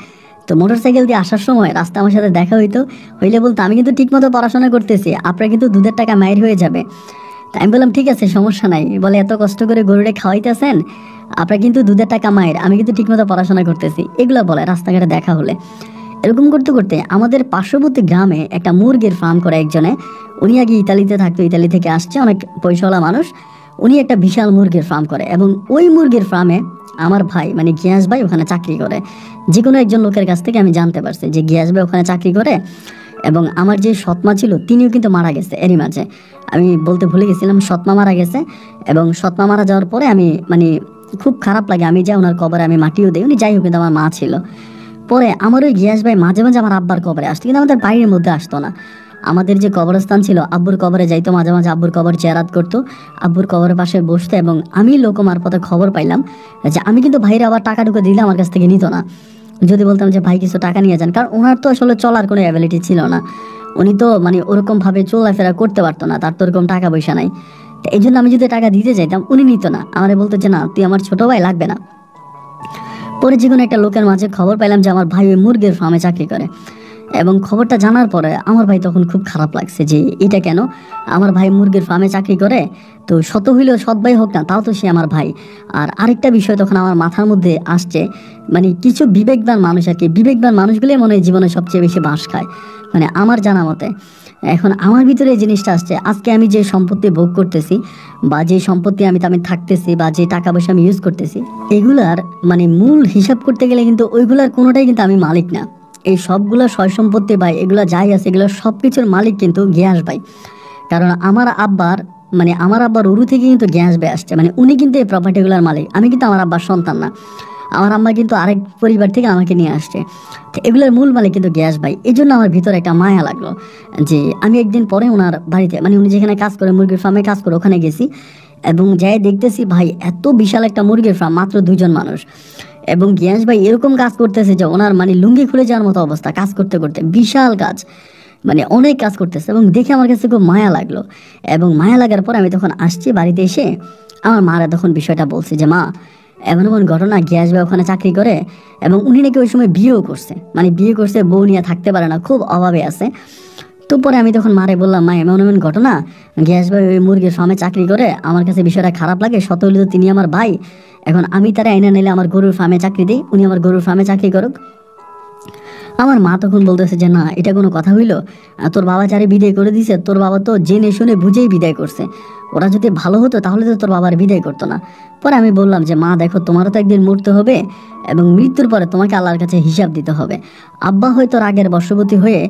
তো মোটর সাইকেল দিয়ে আসার সময় রাস্তা আমার সাথে দেখা হইলে বলতো, আমি কিন্তু ঠিকমতো পড়াশোনা করতেছি, আপনার কিন্তু দুধের টাকা মায়ের হয়ে যাবে। তাই আমি বললাম ঠিক আছে, সমস্যা নাই। বলে, এত কষ্ট করে গরুরে খাওয়াইতেছেন, আপনার কিন্তু দুধের টাকা মায়ের, আমি কিন্তু ঠিকমতো পড়াশোনা করতেছি, এগুলো বলে রাস্তাঘাটে দেখা হলে। এরকম করতে করতে আমাদের পার্শ্ববর্তী গ্রামে একটা মুরগির ফার্ম করে একজনে। উনি আগে ইতালিতে থাকতো, ইতালি থেকে আসছে, অনেক পয়সাওয়ালা মানুষ। উনি একটা বিশাল মুরগির ফার্ম করে, এবং ওই মুরগির ফার্মে আমার ভাই মানে গিয়াস ভাই ওখানে চাকরি করে। যে কোনো একজন লোকের কাছ থেকে আমি জানতে পারছি যে গিয়াস ভাই ওখানে চাকরি করে। এবং আমার যে সৎমা ছিল তিনিও কিন্তু মারা গেছে এরই মাঝে, আমি বলতে ভুলে গেছিলাম, সৎমা মারা গেছে। এবং সৎমা মারা যাওয়ার পরে আমি মানে খুব খারাপ লাগে, আমি যাই ওনার কবরে, আমি মাটিও দিই, উনি যাই হোক কিন্তু আমার মা ছিল। পরে আমার ওই গিয়াস ভাই মাঝে মাঝে আমার আব্বার কবরে আসতো, কিন্তু আমাদের বাড়ির মধ্যে আসতো না। আমাদের যে কবরস্থান ছিল আব্বুর কবরে যাইতো, মাঝে মাঝে আব্বুর কবর চেয়ারাত করতো, আব্বুর কবরের পাশে বসতো। এবং আমি লোক মারফতে খবর পাইলাম যে আমি কিন্তু ভাইরা আবার টাকা ঢুকে দিলে আমার কাছ থেকে নিত না। যদি বলতাম যে ভাই কিছু টাকা নিয়ে যান, কারণ ওনার তো আসলে চলার কোনো অ্যাবিলিটি ছিল না, উনি তো মানে ওরকমভাবে চলাফেরা করতে পারতো না, তার তো ওরকম টাকা পয়সা নাই। তো এই জন্য আমি যদি টাকা দিতে চাইতাম উনি নিত না, আমারে বলতো যে না তুই আমার ছোট ভাই, লাগবে না। পরে যে কোনো একটা লোকের মাঝে খবর পাইলাম যে আমার ভাই ওই মুরগির ফার্মে চাকরি করে। এবং খবরটা জানার পরে আমার ভাই তখন খুব খারাপ লাগছে যে এটা কেন, আমার ভাই মুরগির ফার্মে চাকরি করে, তো শত হইলেও সৎ ভাই হোক না, তাও তো সে আমার ভাই। আর আরেকটা বিষয় তখন আমার মাথার মধ্যে আসছে, মানে কিছু বিবেকবান মানুষ আর কি, বিবেকবান মানুষগুলোই মনে হয় জীবনে সবচেয়ে বেশি বাঁশ খায়, মানে আমার জানা মতে। এখন আমার ভিতরে এই জিনিসটা আসছে, আজকে আমি যে সম্পত্তি ভোগ করতেছি, বা যে সম্পত্তি আমি থাকতেছি, বা যে টাকা পয়সা আমি ইউজ করতেছি, এগুলার মানে মূল হিসাব করতে গেলে কিন্তু ওইগুলার কোনোটাই কিন্তু আমি মালিক না। এই সবগুলো সয় সম্পত্তি ভাই, এগুলো যাই আছে এগুলো সব কিছুর মালিক কিন্তু গিয়াস ভাই। কারণ আমার আব্বার উরু থেকে কিন্তু গিয়াস ভাই আসছে, মানে উনি কিন্তু এই প্রপার্টিগুলোর মালিক, আমি কিন্তু আমার আব্বার সন্তান না। আমার আম্মা কিন্তু আরেক পরিবার থেকে আমাকে নিয়ে আসছে, তো এগুলোর মূল মালিক কিন্তু গিয়াস ভাই। এই জন্য আমার ভিতরে একটা মায়া লাগলো যে আমি একদিন পরে ওনার বাড়িতে, মানে উনি যেখানে কাজ করে, মুরগির ফার্মে কাজ করে, ওখানে গেছি। এবং যাই দেখতেছি ভাই এত বিশাল একটা মুরগির ফার্ম, মাত্র 2জন মানুষ। এবং গিয়াস ভাই এরকম কাজ করতেছে যে ওনার মানে লুঙ্গি খুলে যাওয়ার মতো অবস্থা, কাজ করতে করতে বিশাল কাজ, মানে অনেক কাজ করতেছে। এবং দেখে আমার কাছে খুব মায়া লাগলো। এবং মায়া লাগার পর আমি তখন আসছি বাড়িতে, এসে আমার মারা তখন বিষয়টা বলছে যে মা, এমন এমন ঘটনা, গিয়াস ভাই ওখানে চাকরি করে, এবং উনি নাকি ওই সময় বিয়েও করছে, মানে বিয়ে করছে, বউ নিয়ে থাকতে পারে না, খুব অভাবে আছে। তো পরে আমি তখন মারে বললাম, মা এমন এমন ঘটনা, গিয়াস ভাই ওই মুরগির ফার্মে চাকরি করে, আমার কাছে বিষয়টা খারাপ লাগে, শত হলে তো তিনি আমার ভাই, এখন আমি তারা আইনা নিলে আমার গরুর ফার্মে চাকরি দিই, উনি আমার গরুর ফার্মে চাকরি করুক। আমার মা তখন বলতেছে যে না, এটা কোনো কথা হইলো, তোর বাবা যারে বিদায় করে দিছে, তোর বাবা তো জেনে শুনে বুঝেই বিদায় করছে, ওরা যদি ভালো হতো তাহলে তো তোর বাবার বিদায় করতো না। পরে আমি বললাম যে মা দেখো, তোমারও তো একদিন মরতে হবে, এবং মৃত্যুর পরে তোমাকে আল্লাহর কাছে হিসাব দিতে হবে। আব্বা হয়তো রাগের বশবর্তী হয়ে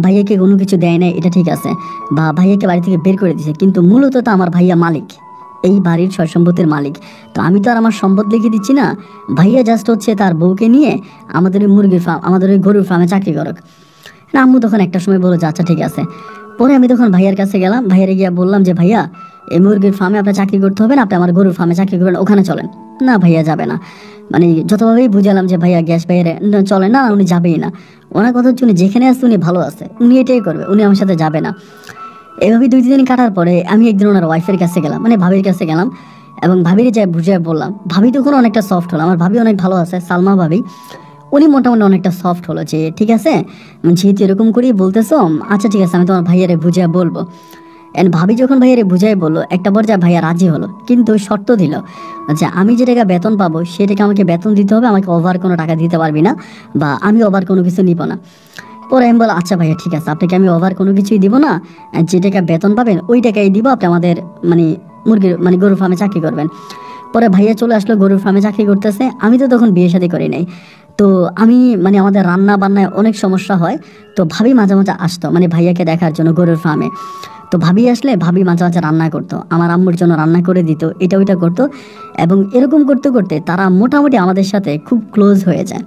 ভাইয়াকে কোনো কিছু দেয় নাই, এটা ঠিক আছে, বা ভাইয়াকে বাড়ি থেকে বের করে দিছে, কিন্তু মূলত তো আমার ভাইয়া মালিক, এই বাড়ির সয় সম্পত্তির মালিক। তো আমি তো আর আমার সম্পদ লিখে দিচ্ছি না, ভাইয়া জাস্ট হচ্ছে তার বউকে নিয়ে আমাদের ওই মুরগির ফার্ম, আমাদের ওই গরুর ফার্মে চাকরি করুক। আম্মু তখন একটা সময় বললো যে আচ্ছা ঠিক আছে। পরে আমি তখন ভাইয়ার কাছে গেলাম, ভাইয়ারে গিয়ে বললাম যে ভাইয়া, এই মুরগির ফার্মে আপনার চাকরি করতে হবে না, আপনি আমার গরুর ফার্মে চাকরি করবেন, ওখানে চলেন। না ভাইয়া যাবে না, মানে যতভাবেই বুঝালাম যে ভাইয়া গ্যাস ভাইয়ারে চলে না, উনি যাবেই না। ওনার কথা হচ্ছে উনি যেখানে আসছে উনি ভালো আছে, উনি এটাই করবে, উনি আমার সাথে যাবে না। এভাবে 2-3 দিন কাটার পরে আমি একদিন ওনার ওয়াইফের কাছে গেলাম, মানে ভাবির কাছে গেলাম, এবং ভাবির যাই বুঝিয়ে বললাম। ভাবি তখন অনেকটা সফট হলো, আমার ভাবি অনেক ভালো আছে, সালমা ভাবি, উনি মোটামুটি অনেকটা সফট হলো যে ঠিক আছে, যেহেতু এরকম করেই বলতেছো, আচ্ছা ঠিক আছে, আমি তোমার ভাইয়ারে বুঝিয়ে বলবো। এন্ড ভাবি যখন ভাইয়ারে বুঝাই বললো, একটা পর্যায়ে ভাইয়া রাজি হলো, কিন্তু শর্ত দিল যে আমি যে টাকা বেতন পাবো সেটাকে আমাকে বেতন দিতে হবে, আমাকে ওভার কোনো টাকা দিতে পারবি না, বা আমি ওভার কোনো কিছু নিব না। পরে আমি বললাম আচ্ছা ভাইয়া ঠিক আছে, আপনাকে আমি ওভার কোনো কিছুই দিব না, যে টাকা বেতন পাবেন ওই টাকাই দিব, আপনি আমাদের মানে মুরগির মানে গরুর ফার্মে চাকরি করবেন। পরে ভাইয়া চলে আসলো, গরুর ফার্মে চাকরি করতেছে। আমি তো তখন বিয়ে শাদী করি নাই, তো আমি মানে আমাদের রান্না বান্নায় অনেক সমস্যা হয়, তো ভাবি মাঝে মাঝে আসতো মানে ভাইয়াকে দেখার জন্য গরুর ফার্মে। তো ভাবি আসলে ভাবি মাঝে মাঝে রান্না করতো, আমার আম্মুর জন্য রান্না করে দিত, এটা ওইটা করতো। এবং এরকম করতে করতে তারা মোটামুটি আমাদের সাথে খুব ক্লোজ হয়ে যায়,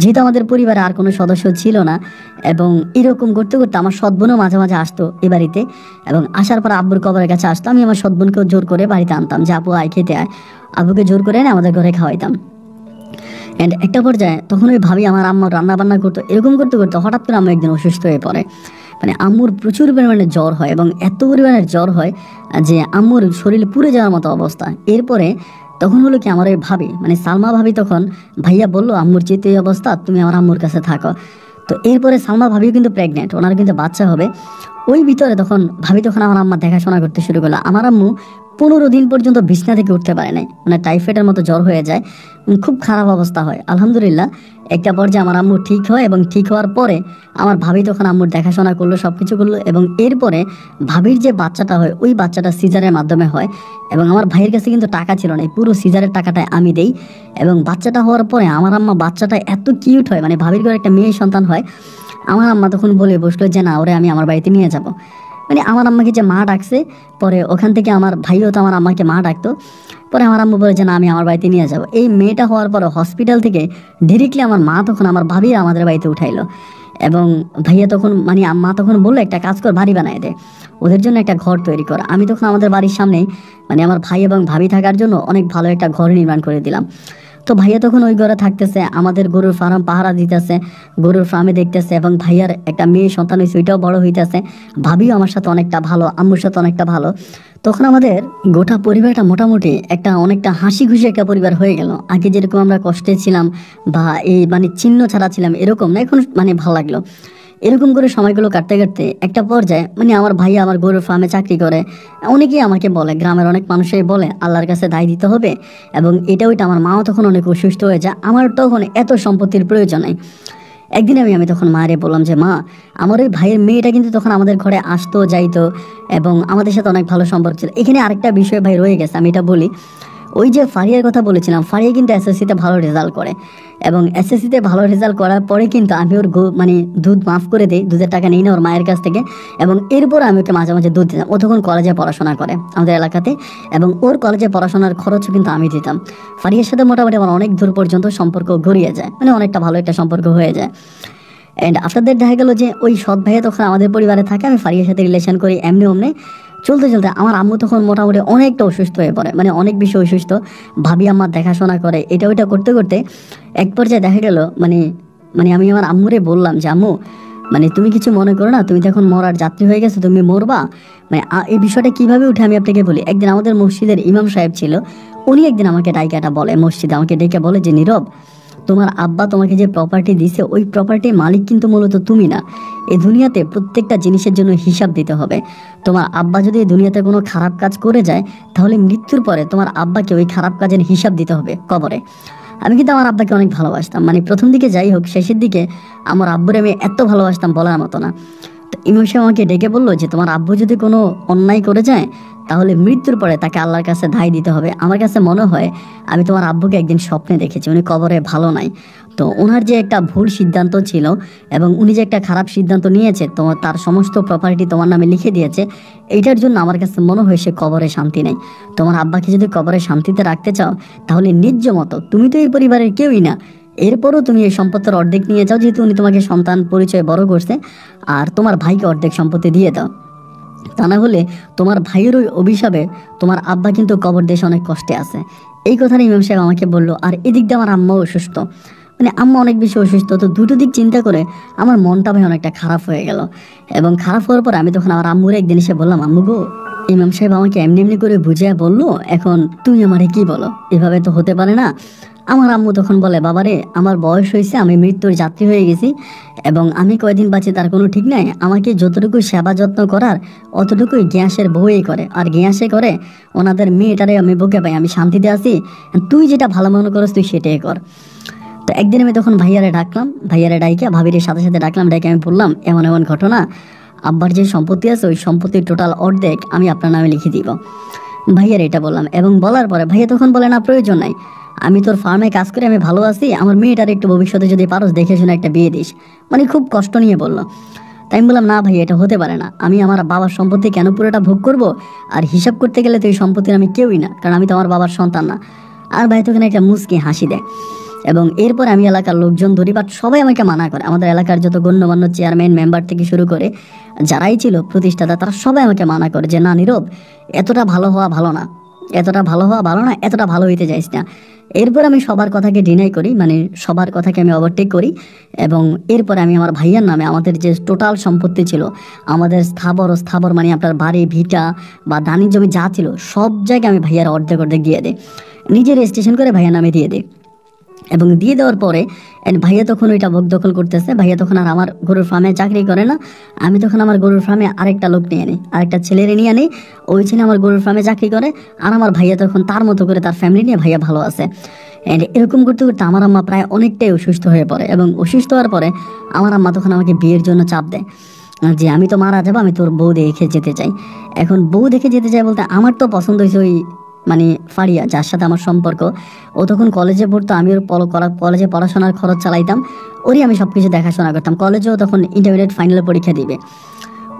যেহেতু আমাদের পরিবারে আর কোনো সদস্য ছিল না, এবং এরকম করতে করতে আমার সৎ বোনও মাঝে মাঝে আসতো এ বাড়িতে, এবং আসার পর আব্বুর কবরের কাছে আসতো। আমি আমার সৎ বোনকেও জোর করে বাড়িতে আনতাম যে আপু আয় খেতে আয়, আব্বুকে জোর করে এনে আমাদের ঘরে খাওয়াইতাম। অ্যান্ড একটা পর্যায়ে তখন ওই ভাবি আমার আম্মা রান্না বান্না করতো, এরকম করতে করতে হঠাৎ করে আম্মু একদিন অসুস্থ হয়ে পড়ে। মানে আম্মুর প্রচুর পরিমাণে জ্বর হয়, এবং এত পরিমাণের জ্বর হয় যে আম্মুর শরীরে পুড়ে যাওয়ার মতো অবস্থা। এরপরে তখন হলো কি, আমার ওই ভাবি মানে সালমা ভাবি তখন ভাইয়া বললো আম্মুর যেহেতু এই অবস্থা তুমি আমার আম্মুর কাছে থাকো। তো এরপরে সালমা ভাবিও কিন্তু প্রেগনেন্ট, ওনার কিন্তু বাচ্চা হবে। ওই ভিতরে তখন ভাবি তখন আমার আম্মা দেখাশোনা করতে শুরু করলো। আমার আম্মু 15 দিন পর্যন্ত বিছনা থেকে উঠতে পারে নাই, মানে টাইফয়েডের মতো জ্বর হয়ে যায়, খুব খারাপ অবস্থা হয়। আলহামদুলিল্লাহ একটা পর্যায়ে আমার আম্মু ঠিক হয়, এবং ঠিক হওয়ার পরে আমার ভাবি তখন আম্মুর দেখাশোনা করলো, সব কিছু করলো। এবং এরপরে ভাবির যে বাচ্চাটা হয় ওই বাচ্চাটা সিজারের মাধ্যমে হয়, এবং আমার ভাইয়ের কাছে কিন্তু টাকা ছিল না, পুরো সিজারের টাকাটা আমি দেই। এবং বাচ্চাটা হওয়ার পরে আমার আম্মা বাচ্চাটা এত কিউট হয়, মানে ভাবির ঘরে একটা মেয়ে সন্তান হয়। আমার আম্মা তখন বলে বসলো যে না, ওরে আমি আমার বাড়িতে নিয়ে যাব। মানে আমার আম্মাকে যে মা ডাকছে, পরে ওখান থেকে আমার ভাইও তো আমার আম্মাকে মা ডাকতো। পরে আমার আম্মু বলে যে না, আমি আমার বাড়িতে নিয়ে যাব। এই মেয়েটা হওয়ার পরে হসপিটাল থেকে ডিরেক্টলি আমার মা তখন আমার ভাবি আমাদের বাড়িতে উঠাইলো। এবং ভাইয়া তখন মানে মা তখন বললো একটা কাজ কর, বাড়ি বানায় দে, ওদের জন্য একটা ঘর তৈরি কর। আমি তখন আমাদের বাড়ির সামনেই মানে আমার ভাই এবং ভাবি থাকার জন্য অনেক ভালো একটা ঘর নির্মাণ করে দিলাম। তো ভাইয়া তখন ওই ঘরে থাকতেছে, আমাদের গরুর ফার্ম পাহারা দিতেছে, গরুর ফার্মে দেখতেছে, এবং ভাইয়ার একটা মেয়ে সন্তান হয়েছে, ওইটাও বড় হইতেছে। ভাবিও আমার সাথে অনেকটা ভালো, আম্মুর সাথে অনেকটা ভালো। তখন আমাদের গোটা পরিবারটা মোটামুটি একটা অনেকটা হাসি খুশি একটা পরিবার হয়ে গেল। আগে যেরকম আমরা কষ্টে ছিলাম বা এই মানে চিহ্ন ছাড়া ছিলাম এরকম না, এখন মানে ভালো লাগলো। এরকম করে সময়গুলো কাটতে কাটতে একটা পর্যায়ে মানে আমার ভাইয়া আমার গরুর ফার্মে চাকরি করে। অনেকেই আমাকে বলে, গ্রামের অনেক মানুষই বলে আল্লাহর কাছে দায় দিতে হবে, এবং এটা ওইটা। আমার মাও তখন অনেক অসুস্থ হয়ে যায়, আমার তখন এত সম্পত্তির প্রয়োজন নেই। একদিন আমি তখন মায়েরে বললাম যে মা, আমার ওই ভাইয়ের মেয়েটা কিন্তু তখন আমাদের ঘরে আসতো যাইতো, এবং আমাদের সাথে অনেক ভালো সম্পর্ক ছিল। এখানে আরেকটা বিষয় ভাই রয়ে গেছে, আমি এটা বলি। ওই যে ফারিয়ার কথা বলেছিলাম, ফারিয়া কিন্তু এসএসসিতে ভালো রেজাল্ট করে, এবং এসএসসিতে ভালো রেজাল্ট করার পরে কিন্তু আমি ওর মানে দুধ মাফ করে দিই, দুধের টাকা নিই না ওর মায়ের কাছ থেকে। এবং এরপর আমি ওকে মাঝে মাঝে দুধ দিতাম। ও তখন কলেজে পড়াশোনা করে আমাদের এলাকাতে, এবং ওর কলেজে পড়াশোনার খরচও কিন্তু আমি দিতাম। ফারিয়ার সাথে মোটামুটি আমার অনেক দূর পর্যন্ত সম্পর্ক গড়িয়ে যায়, মানে অনেকটা ভালো একটা সম্পর্ক হয়ে যায়। অ্যান্ড আফটার দ্যাট দেখা গেলো যে ওই সৎ ভাইয়া তখন আমাদের পরিবারে থাকে, আমি ফারিয়ার সাথে রিলেশন করি এমনি অমনি। চলতে চলতে আমার আম্মু তখন মোটামুটি অনেকটা অসুস্থ হয়ে পড়ে, মানে অনেক বেশি অসুস্থ। ভাবি আমার দেখাশোনা করে, এটা ওইটা করতে করতে এক পর্যায়ে দেখা গেল মানে মানে আমি আমার আম্মুরে বললাম যে আম্মু, মানে তুমি কিছু মনে করো না, তুমি তো এখন মরার যাত্রী হয়ে গেছো, তুমি মরবা। মানে এই বিষয়টা কিভাবে উঠে আমি আপনাকে বলি। একদিন আমাদের মসজিদের ইমাম সাহেব ছিল, উনি একদিন আমাকে ডাইকাটা বলে, মসজিদে আমাকে ডেকে বলে যে নীরব, তোমার আব্বা তোমাকে যে প্রপার্টি দিছে ওই প্রপার্টির মালিক কিন্তু মূলত তুমি না। এই দুনিয়াতে প্রত্যেকটা জিনিসের জন্য হিসাব দিতে হবে। তোমার আব্বা যদি এই দুনিয়াতে কোনো খারাপ কাজ করে যায়, তাহলে মৃত্যুর পরে তোমার আব্বাকে ওই খারাপ কাজের হিসাব দিতে হবে কবরে। আমি কিন্তু আমার আব্বাকে অনেক ভালোবাসতাম, মানে প্রথম দিকে যাই হোক, শেষের দিকে আমার আব্বুরে আমি এত ভালোবাসতাম বলার মতো না। তো ইমাম সাহেব আমাকে ডেকে বললো যে তোমার আব্বু যদি কোনো অন্যায় করে যায়, তাহলে মৃত্যুর পরে তাকে আল্লাহর কাছে দায় দিতে হবে। আমার কাছে মনে হয় আমি তোমার আব্বুকে একদিন স্বপ্নে দেখেছি, উনি কবরে ভালো নাই। তো ওনার যে একটা ভুল সিদ্ধান্ত ছিল, এবং উনি যে একটা খারাপ সিদ্ধান্ত নিয়েছে, তোমার তার সমস্ত প্রপার্টি তোমার নামে লিখে দিয়েছে, এইটার জন্য আমার কাছে মনে হয় সে কবরে শান্তি নেই। তোমার আব্বাকে যদি কবরে শান্তিতে রাখতে চাও, তাহলে নিজ মতো, তুমি তো এই পরিবারের কেউই না, এরপরও তুমি এই সম্পত্তির অর্ধেক নিয়ে যাও, যেহেতু উনি তোমাকে সন্তান পরিচয় বড় করছে, আর তোমার ভাইকে অর্ধেক সম্পত্তি দিয়ে দাও। তা না হলে তোমার ভাইয়ের ওই অভিশাপে তোমার আব্বা কিন্তু কবর দেশে অনেক কষ্টে আছে। এই কথাটা ইমাম সাহেব আমাকে বললো। আর এদিক দিয়ে আমার আম্মাও অসুস্থ, মানে আম্মা অনেক বেশি অসুস্থ। তো দুটো দিক চিন্তা করে আমার মনটা ভাই অনেকটা খারাপ হয়ে গেল। এবং খারাপ হওয়ার পর আমি তখন আমার আম্মুরে একদিন এসে বললাম, আম্মু গো, ইমাম সাহেব আমাকে এমনি এমনি করে বুঝিয়ে বললো, এখন তুমি আমারে কি বলো, এভাবে তো হতে পারে না। আমার আম্মু তখন বলে, বাবারে, আমার বয়স হয়েছে, আমি মৃত্যুর যাত্রী হয়ে গেছি, এবং আমি কয়দিন বাঁচি তার কোনো ঠিক নাই। আমাকে যতটুকু সেবা যত্ন করার অতটুকুই গ্যাসের বউই করে, আর গ্যাসে করে ওনাদের মেয়েটারে আমি বুকে পাই, আমি শান্তিতে আছি। তুই যেটা ভালো মনে করস তুই সেটাই কর। তো একদিন আমি তখন ভাইয়ারে ডাকলাম, ভাইয়ারে ডাইকে ভাবির সাথে সাথে ডাকলাম, ডাইকে আমি বললাম এমন এমন ঘটনা, আব্বার যে সম্পত্তি আছে ওই সম্পত্তির টোটাল অর্ধেক আমি আপনার নামে লিখে দিব। ভাইয়ার এটা বললাম, এবং বলার পরে ভাইয়া তখন বলে, না প্রয়োজন নাই, আমি তোর ফার্মে কাজ করে আমি ভালো আছি, আমার মেয়েটার একটু ভবিষ্যতে যদি পারস দেখে শুনে একটা বিয়ে দিস। মানে খুব কষ্ট নিয়ে বললো। তাই আমি বললাম, না ভাই, এটা হতে পারে না, আমি আমার বাবার সম্পত্তি কেন পুরোটা ভোগ করব, আর হিসাব করতে গেলে তো এই সম্পত্তির আমি কেউই না, কারণ আমি তো আমার বাবার সন্তান না। আর ভাই তখন একটা মুচকি হাসি দেয়। এবং এরপর আমি এলাকার লোকজন ধরি, বাট সবাই আমাকে মানা করে। আমাদের এলাকার যত গণ্যমান্য চেয়ারম্যান মেম্বার থেকে শুরু করে যারাই ছিল প্রতিষ্ঠাতা, তারা সবাই আমাকে মানা করে যে না নীরব, এতটা ভালো হওয়া ভালো না, এতটা ভালো হওয়া ভালো না, এতটা ভালো হইতে যাইস না। এরপর আমি সবার কথাকে ডিনাই করি, মানে সবার কথাকে আমি ওভারটেক করি। এবং এরপর আমি আমার ভাইয়ার নামে আমাদের যে টোটাল সম্পত্তি ছিল, আমাদের স্থাবর মানে আপনার বাড়ি ভিটা বা ধানের জমি যা ছিল সব জায়গায় আমি ভাইয়ার অর্ধেক অর্ধেক দিয়ে দিই, নিজের রেজিস্ট্রেশন করে ভাইয়ার নামে দিয়ে দিই। এবং দিয়ে দেওয়ার পরে ভাইয়া তখন ওইটা ভোগ দখল করতেছে। ভাইয়া তখন আর আমার গরুর ফার্মে চাকরি করে না। আমি তখন আমার গরুর ফার্মে আরেকটা লোক নিয়ে নিই, আরেকটা ছেলেরে নিয়ে নিই। ওই ছেলে আমার গরুর ফার্মে চাকরি করে, আর আমার ভাইয়া তখন তার মতো করে তার ফ্যামিলি নিয়ে ভাইয়া ভালো আছে। অ্যান্ড এরকম করতে করতে আমার আম্মা প্রায় অনেকটাই অসুস্থ হয়ে পড়ে। এবং অসুস্থ হওয়ার পরে আমার আম্মা তখন আমাকে বিয়ের জন্য চাপ দেয় যে আমি তো মারা যাবো, আমি তোর বউ দেখে যেতে চাই। এখন বউ দেখে যেতে চাই বলতে আমার তো পছন্দ হয়েছে ওই মানে ফারিয়া, যার সাথে আমার সম্পর্ক। ও তখন কলেজে পড়তো, আমি ওর কলেজে পড়াশোনার খরচ চালাইতাম, ওরই আমি সব কিছু দেখাশোনা করতাম। কলেজেও তখন ইন্টারমিডিয়েট ফাইনাল পরীক্ষা দিবে।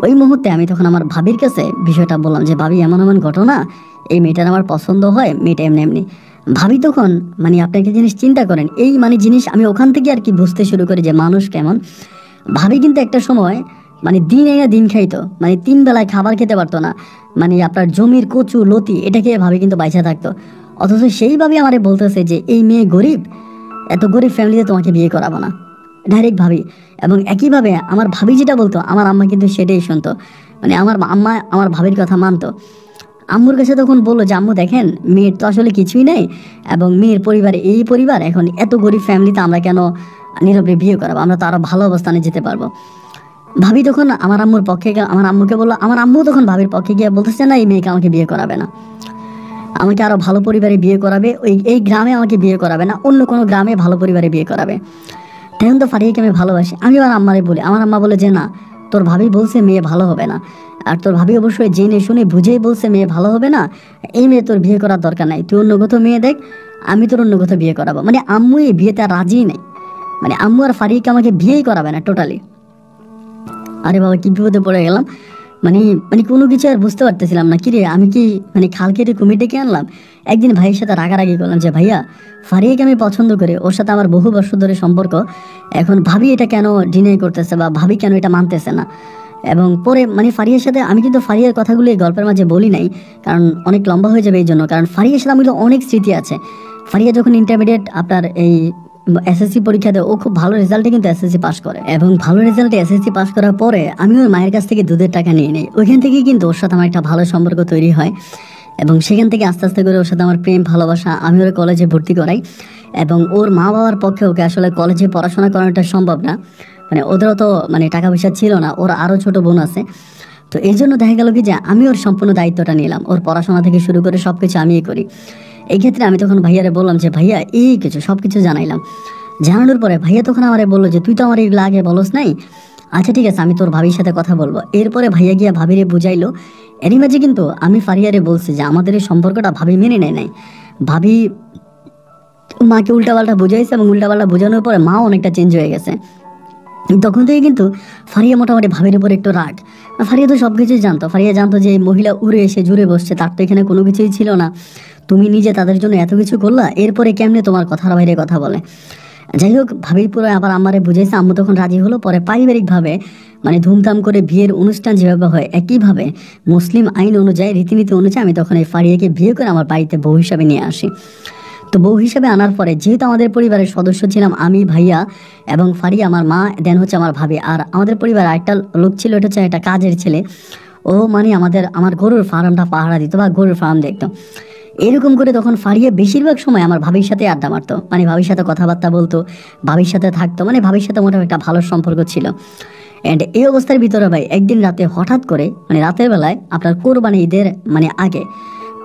ওই মুহূর্তে আমি তখন আমার ভাবির কাছে বিষয়টা বললাম যে ভাবি, এমন এমন ঘটনা, এই মেয়েটার আমার পছন্দ হয়, মেয়েটা এমনি এমনি। ভাবি তখন মানে আপনি একটা জিনিস চিন্তা করেন, এই মানে জিনিস আমি ওখান থেকে আর কি বুঝতে শুরু করি যে মানুষ কেমন। ভাবি কিন্তু একটা সময় মানে দিন এনে দিন খাইতো, মানে 3 বেলায় খাবার খেতে পারতো না, মানে আপনার জমির কচু লতি এটা খেয়ে ভাবি কিন্তু বাইচা থাকতো। অথচ সেইভাবে আমারে বলতেছে যে এই মেয়ে গরিব, এত গরিব ফ্যামিলিতে তোমাকে বিয়ে করাবো না, ডাইরেক্ট ভাবি। এবং একইভাবে আমার ভাবি যেটা বলতো আমার আম্মা কিন্তু সেটাই শুনতো, মানে আমার আম্মা আমার ভাবির কথা মানতো। আম্মুর কাছে তখন বললো যে আম্মু দেখেন, মেয়ের তো আসলে কিছুই নেই, এবং মেয়ের পরিবারে এই পরিবার, এখন এত গরিব ফ্যামিলিতে আমরা কেন নীরবে বিয়ে করাবো, আমরা তো আরো ভালো অবস্থানে যেতে পারবো। ভাবি তখন আমার আম্মুর পক্ষে আমার আম্মুকে বললো, আমার আম্মু তখন ভাবির পক্ষে গিয়ে বলতেছে না, এই মেয়েকে আমাকে বিয়ে করাবে না, আমাকে আরো ভালো পরিবারে বিয়ে করাবে, এই গ্রামে আমাকে বিয়ে করাবে না, অন্য কোনো গ্রামে ভালো পরিবারে বিয়ে করাবে। তখন তো ফারিয়াকে আমি ভালোবাসি। আমি আমার আম্মারে বলি, আমার আম্মা বলে যে না, তোর ভাবি বলছে মেয়ে ভালো হবে না, আর তোর ভাবি অবশ্যই জেনে শুনে বুঝেই বলছে মেয়ে ভালো হবে না, এই মেয়ে তোর বিয়ে করার দরকার নাই, তুই অন্য কোথাও মেয়ে দেখ, আমি তোর অন্য কোথাও বিয়ে করাবো। মানে আম্মু এই বিয়েতে আর রাজি নেই, মানে আম্মু আর ফারিয়াকে আমাকে বিয়েই করাবে না টোটালি। আরে বাবা, কি বিপদে পড়ে গেলাম। মানে মানে কোনো কিছু আর বুঝতে পারতেছিলাম না, কিরে আমি কি মানে খাল কেটে কুমির ডেকে আনলাম। একদিন ভাইয়ের সাথে রাগারাগি করলাম যে ভাইয়া, ফারিয়াকে আমি পছন্দ করি, ওর সাথে আমার বহু বছর ধরে সম্পর্ক, এখন ভাবি এটা কেন ডিনাই করতেছে বা ভাবি কেন এটা মানতেছে না। এবং পরে মানে ফারিয়ার সাথে আমি কিন্তু ফারিয়ার কথাগুলো এই গল্পের মাঝে বলি নাই, কারণ অনেক লম্বা হয়ে যাবে এই জন্য। কারণ ফারিয়ার সাথে আমার অনেক স্মৃতি আছে। ফারিয়া যখন ইন্টারমিডিয়েট আপনার এই এসএসসি পরীক্ষা দেয়, ও খুব ভালো রেজাল্টে কিন্তু এসএসসি পাস করে, এবং ভালো রেজাল্টে এসএসসি পাস করার পরে আমি ওর মায়ের কাছ থেকে দুধের টাকা নিয়ে নিই। ওইখান থেকেই কিন্তু ওর সাথে আমার একটা ভালো সম্পর্ক তৈরি হয়, এবং সেখান থেকে আস্তে আস্তে করে ওর সাথে আমার প্রেম ভালোবাসা, আমি ওর কলেজে ভর্তি করাই। এবং ওর মা বাবার পক্ষে ওকে আসলে কলেজে পড়াশোনা করানোটা সম্ভব না, মানে ওদেরও তো মানে টাকা পয়সা ছিল না, ওর আরও ছোট বোন আছে। তো এই জন্য দেখা গেল কি যে আমি ওর সম্পূর্ণ দায়িত্বটা নিলাম, ওর পড়াশোনা থেকে শুরু করে সব কিছু আমিই করি। এই ক্ষেত্রে আমি তখন ভাইয়ারে বললাম যে ভাইয়া এই কিছু সব কিছু জানাইলাম। জানানোর পরে ভাইয়া তখন আমারে বললো যে তুই তো আমার এগুলো আগে বলস নাই, আচ্ছা ঠিক আছে আমি তোর ভাবির সাথে কথা বলবো। এরপরে ভাইয়া গিয়া ভাবিরে বুঝাইলো। এরই মাঝে কিন্তু আমি ফারিয়ারে বলছি যে আমাদের এই সম্পর্কটা ভাবি মেনে নেয় নাই। ভাবি মাকে উল্টাপাল্টা বুঝাইছে, এবং উল্টাপাল্টা বোঝানোর পরে মাও অনেকটা চেঞ্জ হয়ে গেছে। তখন থেকে কিন্তু ফারিয়া মোটামুটি ভাবির উপর একটু রাগ। ফারিয়া তো সব কিছুই জানতো, ফারিয়া জানতো যে এই মহিলা উড়ে এসে জুড়ে বসছে, তার তো এখানে কোনো কিছুই ছিল না, তুমি নিজে তাদের জন্য এত কিছু করলা, এরপরে কেমনে তোমার কথার বাইরে কথা বলে। যাই হোক, ভাবির পুরো আবার আমারে বুঝাইছে, আম্মু তখন রাজি হলো। পরে পারিবারিকভাবে মানে ধুমধাম করে বিয়ের অনুষ্ঠান যেভাবে হয় একইভাবে মুসলিম আইন অনুযায়ী রীতিনীতি অনুযায়ী আমি তখন এই ফারিয়াকে বিয়ে করে আমার বাড়িতে বউ হিসাবে নিয়ে আসি। তো বউ হিসাবে আনার পরে যেহেতু আমাদের পরিবারের সদস্য ছিলাম আমি, ভাইয়া এবং ফারিয়া, আমার মা, দেন হচ্ছে আমার ভাবি, আর আমাদের পরিবারে একটা লোক ছিল, এটা হচ্ছে একটা কাজের ছেলে। ও মানে আমার গরুর ফার্মটা পাহারা দিত বা গরুর ফার্ম দেখতো। এরকম করে তখন ফারিয়া বেশিরভাগ সময় আমার ভাবির সাথে আড্ডা মারতো, মানে ভাবির সাথে কথাবার্তা বলতো, ভাবির সাথে থাকতো, মানে ভাবির সাথে মোটামুটি একটা ভালো সম্পর্ক ছিল। অ্যান্ড এই অবস্থার ভিতরে ভাই একদিন রাতে হঠাৎ করে মানে রাতের বেলায় আপনার কোরবানি ঈদের মানে আগে,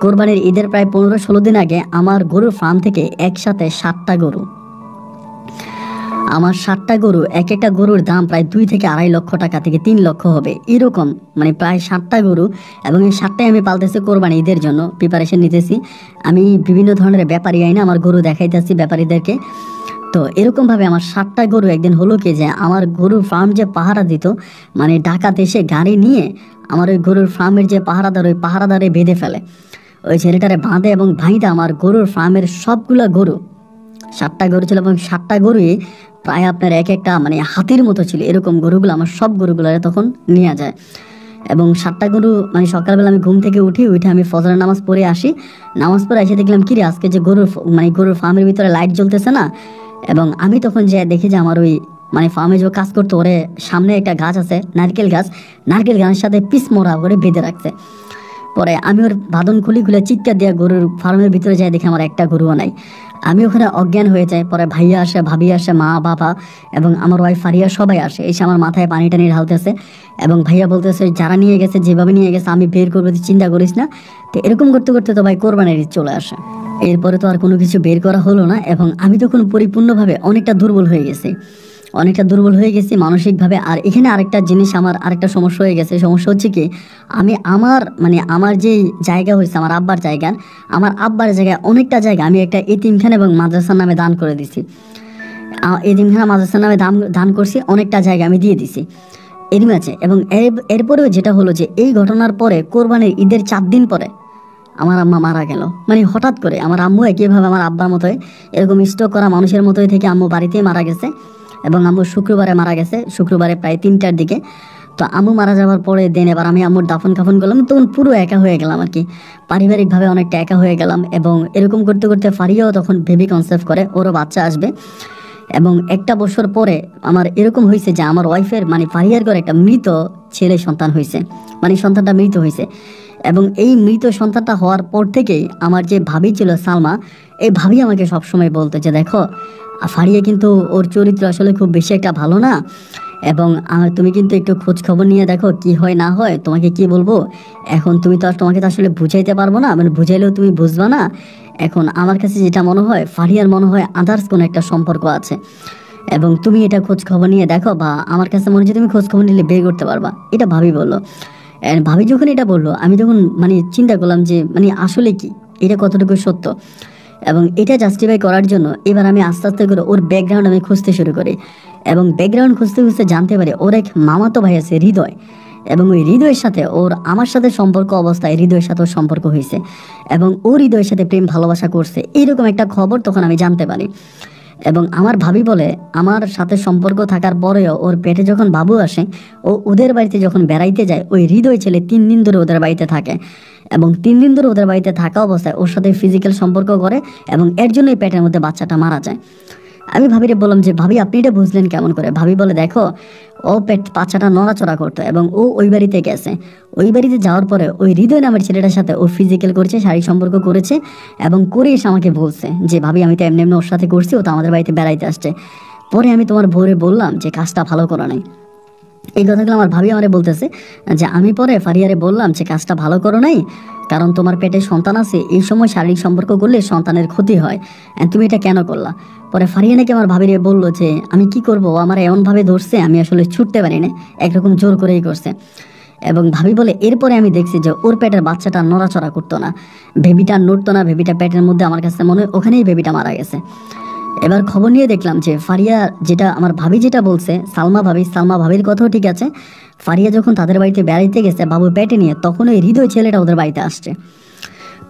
কোরবানির ঈদের প্রায় 15-16 দিন আগে আমার গরুর ফার্ম থেকে একসাথে 7টা গরু, আমার 7টা গরু, এক একটা গরুর দাম প্রায় 2 থেকে 2.5 লক্ষ টাকা থেকে 3 লক্ষ হবে এরকম, মানে প্রায় 7টা গরু। এবং এই 7টাই আমি পালতেছি কোরবানি ঈদের জন্য প্রিপারেশন নিতেছি। আমি বিভিন্ন ধরনের ব্যাপারী আইনে আমার গরু দেখাইতেছি ব্যাপারীদেরকে। তো এরকমভাবে আমার 7টা গরু একদিন হলো কি যে আমার গরুর ফার্ম যে পাহারা দিত, মানে ডাকাত এসে গাড়ি নিয়ে আমার ওই গরুর ফার্মের যে পাহারাদার, ওই পাহারাদারে বেঁধে ফেলে, ওই ছেলেটারে বাঁধে এবং ভাইদা আমার গরুর ফার্মের সবগুলা গরু 7টা গরু ছিল এবং 7টা গরুই প্রায় আপনার এক একটা মানে হাতির মতো ছিল। এরকম গরুগুলো আমার সব গরুগুলো তখন নিয়ে যায়। এবং 7টা গরু মানে সকালবেলা আমি ঘুম থেকে উঠে আমি ফজরের নামাজ পড়ে আসি। নামাজ পড়ে এসে দেখলাম কি রে আজকে যে গরুর ফার্মের ভিতরে লাইট জ্বলতেছে না। এবং আমি তখন যে দেখি যে আমার ওই মানে ফার্মে যে কাজ করতো ওরে সামনে একটা গাছ আছে নারকেল গাছের সাথে পিস মোড়া করে বেঁধে রাখছে। পরে আমি ওর বাঁধন খুলে চিৎকার দিয়ে গরুর ফার্মের ভিতরে যাই, দেখি আমার একটা গরুও নাই। আমি ওখানে অজ্ঞান হয়ে যাই। পরে ভাইয়া আসে, ভাবি আসে, মা বাবা এবং আমার ওয়াইফ ফারিয়া সবাই আসে, এসে আমার মাথায় পানি টানি ঢালতেছে এবং ভাইয়া বলতেছে যারা নিয়ে গেছে যেভাবে নিয়ে গেছে আমি বের করবো, তুই চিন্তা করিস না। তো এরকম করতে করতে তো ভাই কোরবানির ঈদ চলে আসে। এরপরে তো আর কোনো কিছু বের করা হলো না এবং আমি তখন পরিপূর্ণভাবে অনেকটা দুর্বল হয়ে গেছি মানসিকভাবে। আর এখানে আরেকটা জিনিস, আমার আরেকটা সমস্যা হয়ে গেছে। সমস্যা হচ্ছে কি, আমি আমার যে জায়গা হয়েছে আমার আব্বার জায়গায় অনেকটা জায়গা আমি একটা এতিমখানা এবং মাদ্রাসার নামে দান করে দিছি। এতিমখানা মাদ্রাসার নামে দান করছি, অনেকটা জায়গা আমি দিয়ে দিছি এরই মাঝে। এবং এরপরেও যেটা হলো যে এই ঘটনার পরে কোরবানির ঈদের 4 দিন পরে আমার আম্মা মারা গেল। মানে হঠাৎ করে আমার আম্মু একইভাবে আমার আব্বার মতোই এরকম স্ট্রোক করা মানুষের মতোই থেকে আম্মু বাড়িতেই মারা গেছে এবং আম্মু শুক্রবারে মারা গেছে, শুক্রবারে প্রায় 3টার দিকে। তো আম্মু মারা যাওয়ার পরে দেন এবার আমি আম্মুর দাফন কাফন করলাম, তখন পুরো একা হয়ে গেলাম আর কি, পারিবারিকভাবে অনেকটা একা হয়ে গেলাম। এবং এরকম করতে করতে ফারিয়াও তখন বেবি কনসেপ্ট করে, ওরও বাচ্চা আসবে। এবং 1টা বছর পরে আমার এরকম হয়েছে যে আমার ওয়াইফের মানে ফারিয়ার ঘরে একটা মৃত ছেলে সন্তান হয়েছে, মানে সন্তানটা মৃত হয়েছে। এবং এই মৃত সন্তানটা হওয়ার পর থেকেই আমার যে ভাবি ছিল সালমা, এই ভাবি আমাকে সবসময় বলতো যে দেখো ফারিয়া কিন্তু ওর চরিত্র আসলে খুব বেশি একটা ভালো না, এবং তুমি কিন্তু একটু খোঁজ খবর নিয়ে দেখো কি হয় না হয়। তোমাকে কি বলবো, এখন তোমাকে তো আসলে বুঝাইতে পারবো না, মানে বুঝাইলেও তুমি বুঝবা না। এখন আমার কাছে যেটা মনে হয় ফারিয়ার মনে হয় আদার্স কোনো একটা সম্পর্ক আছে, এবং তুমি এটা খোঁজ খবর নিয়ে দেখো, বা আমার কাছে মনে হচ্ছে তুমি খোঁজ খবর নিলে বের করতে পারবা। এটা ভাবি বললো। ভাবি যখন এটা বললো আমি তখন মানে চিন্তা করলাম যে মানে আসলে কি এটা কতটুকু সত্য। এবং এটা জাস্টিফাই করার জন্য এবার আমি আস্তে আস্তে করে ওর ব্যাকগ্রাউন্ড আমি খুঁজতে শুরু করি। এবং ব্যাকগ্রাউন্ড খুঁজতে খুঁজতে জানতে পারি ওর এক মামাতো ভাই আছে হৃদয়, এবং ওই হৃদয়ের সাথে আমার সাথে সম্পর্ক অবস্থায় হৃদয়ের সাথেও সম্পর্ক হয়েছে এবং ও হৃদয়ের সাথে প্রেম ভালোবাসা করছে, এইরকম একটা খবর তখন আমি জানতে পারি। এবং আমার ভাবি বলে আমার সাথে সম্পর্ক থাকার পরেও ওর পেটে যখন বাবু আসে, ওদের বাড়িতে যখন বেড়াইতে যায় ওই হৃদয় ছেলে 3 দিন ধরে ওদের বাড়িতে থাকে, এবং 3 দিন ধরে ওদের বাড়িতে থাকা অবস্থায় ওর সাথে ফিজিক্যাল সম্পর্ক করে, এবং এর জন্যই পেটের মধ্যে বাচ্চাটা মারা যায়। আমি ভাবিরে বললাম যে ভাবি আপনি এটা বুঝলেন কেমন করে? ভাবি বলে দেখো ও বাচ্চাটা নড়াচড়া করতো এবং ও ওই বাড়িতে গেছে, ওই বাড়িতে যাওয়ার পরে ওই হৃদয় নামের ছেলেটার সাথে ও ফিজিক্যাল করেছে, শারীরিক সম্পর্ক করেছে, এবং করে এসে আমাকে বলছে যে ভাবি আমি তো এমনি ওর সাথে করছি, ও তো আমাদের বাড়িতে বেড়াইতে আসছে। পরে আমি তোমার ভোরে বললাম যে কাজটা ভালো করা নাই। এই কথাগুলো আমার ভাবি আমারে বলতেছে যে আমি পরে ফারিয়ারে বললাম যে কাজটা ভালো করো নাই, কারণ তোমার পেটে সন্তান আছে, এই সময় শারীরিক সম্পর্ক করলে সন্তানের ক্ষতি হয়, তুমি এটা কেন করলা? পরে ফারিয়া নাকি আমার ভাবিরে বললো যে আমি কি করব, আমার এমনভাবে ধরছে আমি আসলে ছুটতে পারি না, একরকম জোর করেই করছে। এবং ভাবি বলে এরপরে আমি দেখছি যে ওর পেটের বাচ্চাটা নড়াচড়া করতো না, বেবিটা নড়তো না, বেবিটা পেটের মধ্যে, আমার কাছে মনে হয় ওখানেই বেবিটা মারা গেছে। এবার খবর নিয়ে দেখলাম যে ফারিয়া যেটা আমার ভাবি যেটা বলছে, সালমা ভাবির কথাও ঠিক আছে। ফারিয়া যখন তাদের বাড়িতে বেড়াইতে গেছে বাবু পেটে নিয়ে, তখন ওই হৃদয় ছেলেটা ওদের বাড়িতে আসছে।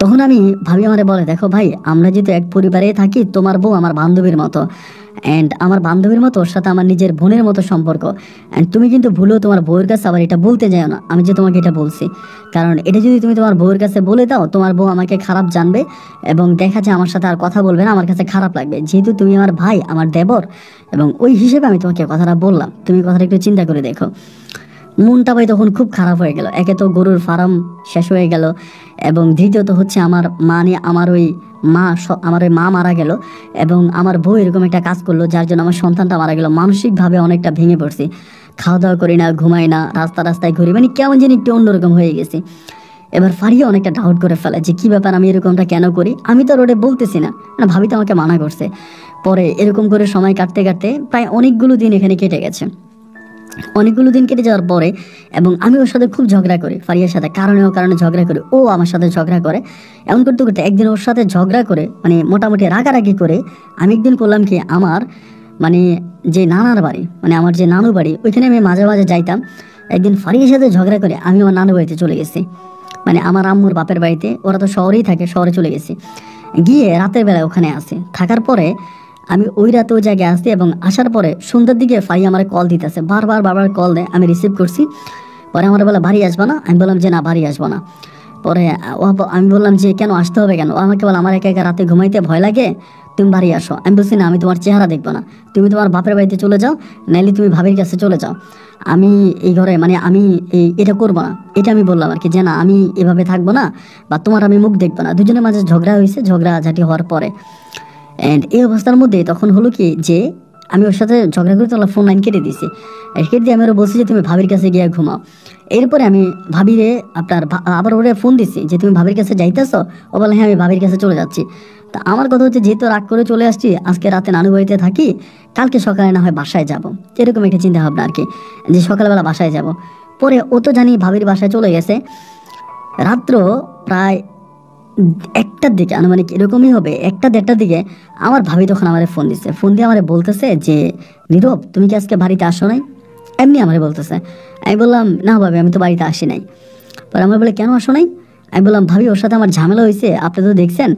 তখন আমি ভাবি আমারে বলে দেখো ভাই আমরা যেহেতু এক পরিবারে থাকি, তোমার বউ আমার বান্ধবীর মতো, অ্যান্ড আমার বান্ধবীর মতো ওর সাথে আমার নিজের বোনের মতো সম্পর্ক, অ্যান্ড তুমি কিন্তু ভুলেও তোমার বউয়ের কাছে আবার এটা বলতে যাও না আমি যে তোমাকে এটা বলছি, কারণ এটা যদি তুমি তোমার বউয়ের কাছে বলে দাও তোমার বউ আমাকে খারাপ জানবে এবং দেখা যায় আমার সাথে আর কথা বলবে না, আমার কাছে খারাপ লাগবে, যেহেতু তুমি আমার ভাই, আমার দেবর, এবং ওই হিসেবে আমি তোমাকে কথাটা বললাম, তুমি কথাটা একটু চিন্তা করে দেখো। মনটা ভাই তখন খুব খারাপ হয়ে গেল। একে তো গরুর ফার্ম শেষ হয়ে গেল, এবং দ্বিতীয়ত হচ্ছে আমার আমার ওই মা মারা গেল, এবং আমার বউ এরকম একটা কাজ করলো যার জন্য আমার সন্তানটা মারা গেল। মানসিকভাবে অনেকটা ভেঙে পড়ছি, খাওয়া দাওয়া করি না, ঘুমাই না, রাস্তায় ঘুরি, মানে কেমন যেন একটু অন্যরকম হয়ে গেছি। এবার ফারিয়া অনেকটা ডাউট করে ফেলে যে কী ব্যাপার, আমি এরকমটা কেন করি? আমি তো রোডে বলতেছি না, ভাবি তো আমাকে মানা করছে। পরে এরকম করে সময় কাটতে কাটতে প্রায় অনেকগুলো দিন এখানে কেটে গেছে। অনেকগুলো দিন কেটে যাওয়ার পরে, এবং আমি ওর সাথে খুব ঝগড়া করি, ফারিয়ার সাথে কারণে ঝগড়া করি, ও আমার সাথে ঝগড়া করে। এমন করতে করতে একদিন ওর সাথে ঝগড়া করে মানে মোটামুটি রাগারাগি করে আমি একদিন করলাম কি, আমার মানে যে নানার বাড়ি, মানে আমার যে নানু বাড়ি, ওইখানে আমি মাঝে মাঝে যাইতাম। একদিন ফারিয়ার সাথে ঝগড়া করে আমি আমার নানু বাড়িতে চলে গেছি, মানে আমার আম্মুর বাপের বাড়িতে, ওরা তো শহরেই থাকে, শহরে চলে গেছি। গিয়ে রাতের বেলায় ওখানে আসি, থাকার পরে আমি ওই রাতে ওই জায়গায় আসছি এবং আসার পরে সন্ধ্যার দিকে ফারিয়া আমার কল দিতেছে, বারবার কল দেয়, আমি রিসিভ করছি। পরে আমার বলে বাড়ি আসবো না, আমি বললাম যে না বাড়ি আসবো না। পরে আমি বললাম যে কেন আসতে হবে কেন? ও আমাকে বলে আমার একা একা রাতে ঘুমাইতে ভয় লাগে, তুমি বাড়ি আসো। আমি বলছি না, আমি তোমার চেহারা দেখবো না, তুমি তোমার বাপের বাড়িতে চলে যাও, নাইলে তুমি ভাবির কাছে চলে যাও। আমি এই ঘরে মানে আমি এটা করবো না, এটা আমি বললাম আর কি, যে না আমি এভাবে থাকবো না, বা তোমার আমি মুখ দেখবো না। দুজনের মাঝে ঝগড়া হয়েছে, ঝগড়াঝাটি হওয়ার পরে অ্যান্ড এই অবস্থার মধ্যে তখন হলো কি যে আমি ওর সাথে ঝগড়া করে তোলা ফোন লাইন কেটে দিছি। কেটে দিয়ে আমি ওরা বলছি যে তুমি ভাবির কাছে গিয়ে ঘুমাও। এরপরে আমি ভাবিরে আবার ওরে ফোন দিছি যে তুমি ভাবির কাছে যাইতেছো? ও বলে হ্যাঁ আমি ভাবির কাছে চলে যাচ্ছি। তা আমার কথা হচ্ছে যেহেতু রাগ করে চলে আসছি, আজকে রাতে নানু বাড়িতে থাকি, কালকে সকালে না হয় বাসায় যাব, এরকম একটা চিন্তা ভাবনা আর কি, যে সকালবেলা বাসায় যাব। পরে ও তো জানি ভাবির বাসায় চলে গেছে। রাত্র প্রায় 1টার দিকে, আনুমানিক এরকমই হবে, 1টা-1.5টার দিকে আমার ভাবি তখন আমার ফোন দিচ্ছে। ফোন দিয়ে আমার বলতেছে যে নীরব তুমি কি আজকে বাড়িতে আসো নাই? এমনি আমার বলতেছে। আমি বললাম না ভাবি, আমি তো বাড়িতে আসি নাই। পরে আমার বলে কেন আসো নাই? আমি বললাম ভাবি ওর সাথে আমার ঝামেলা হয়েছে, আপনি তো দেখছেন,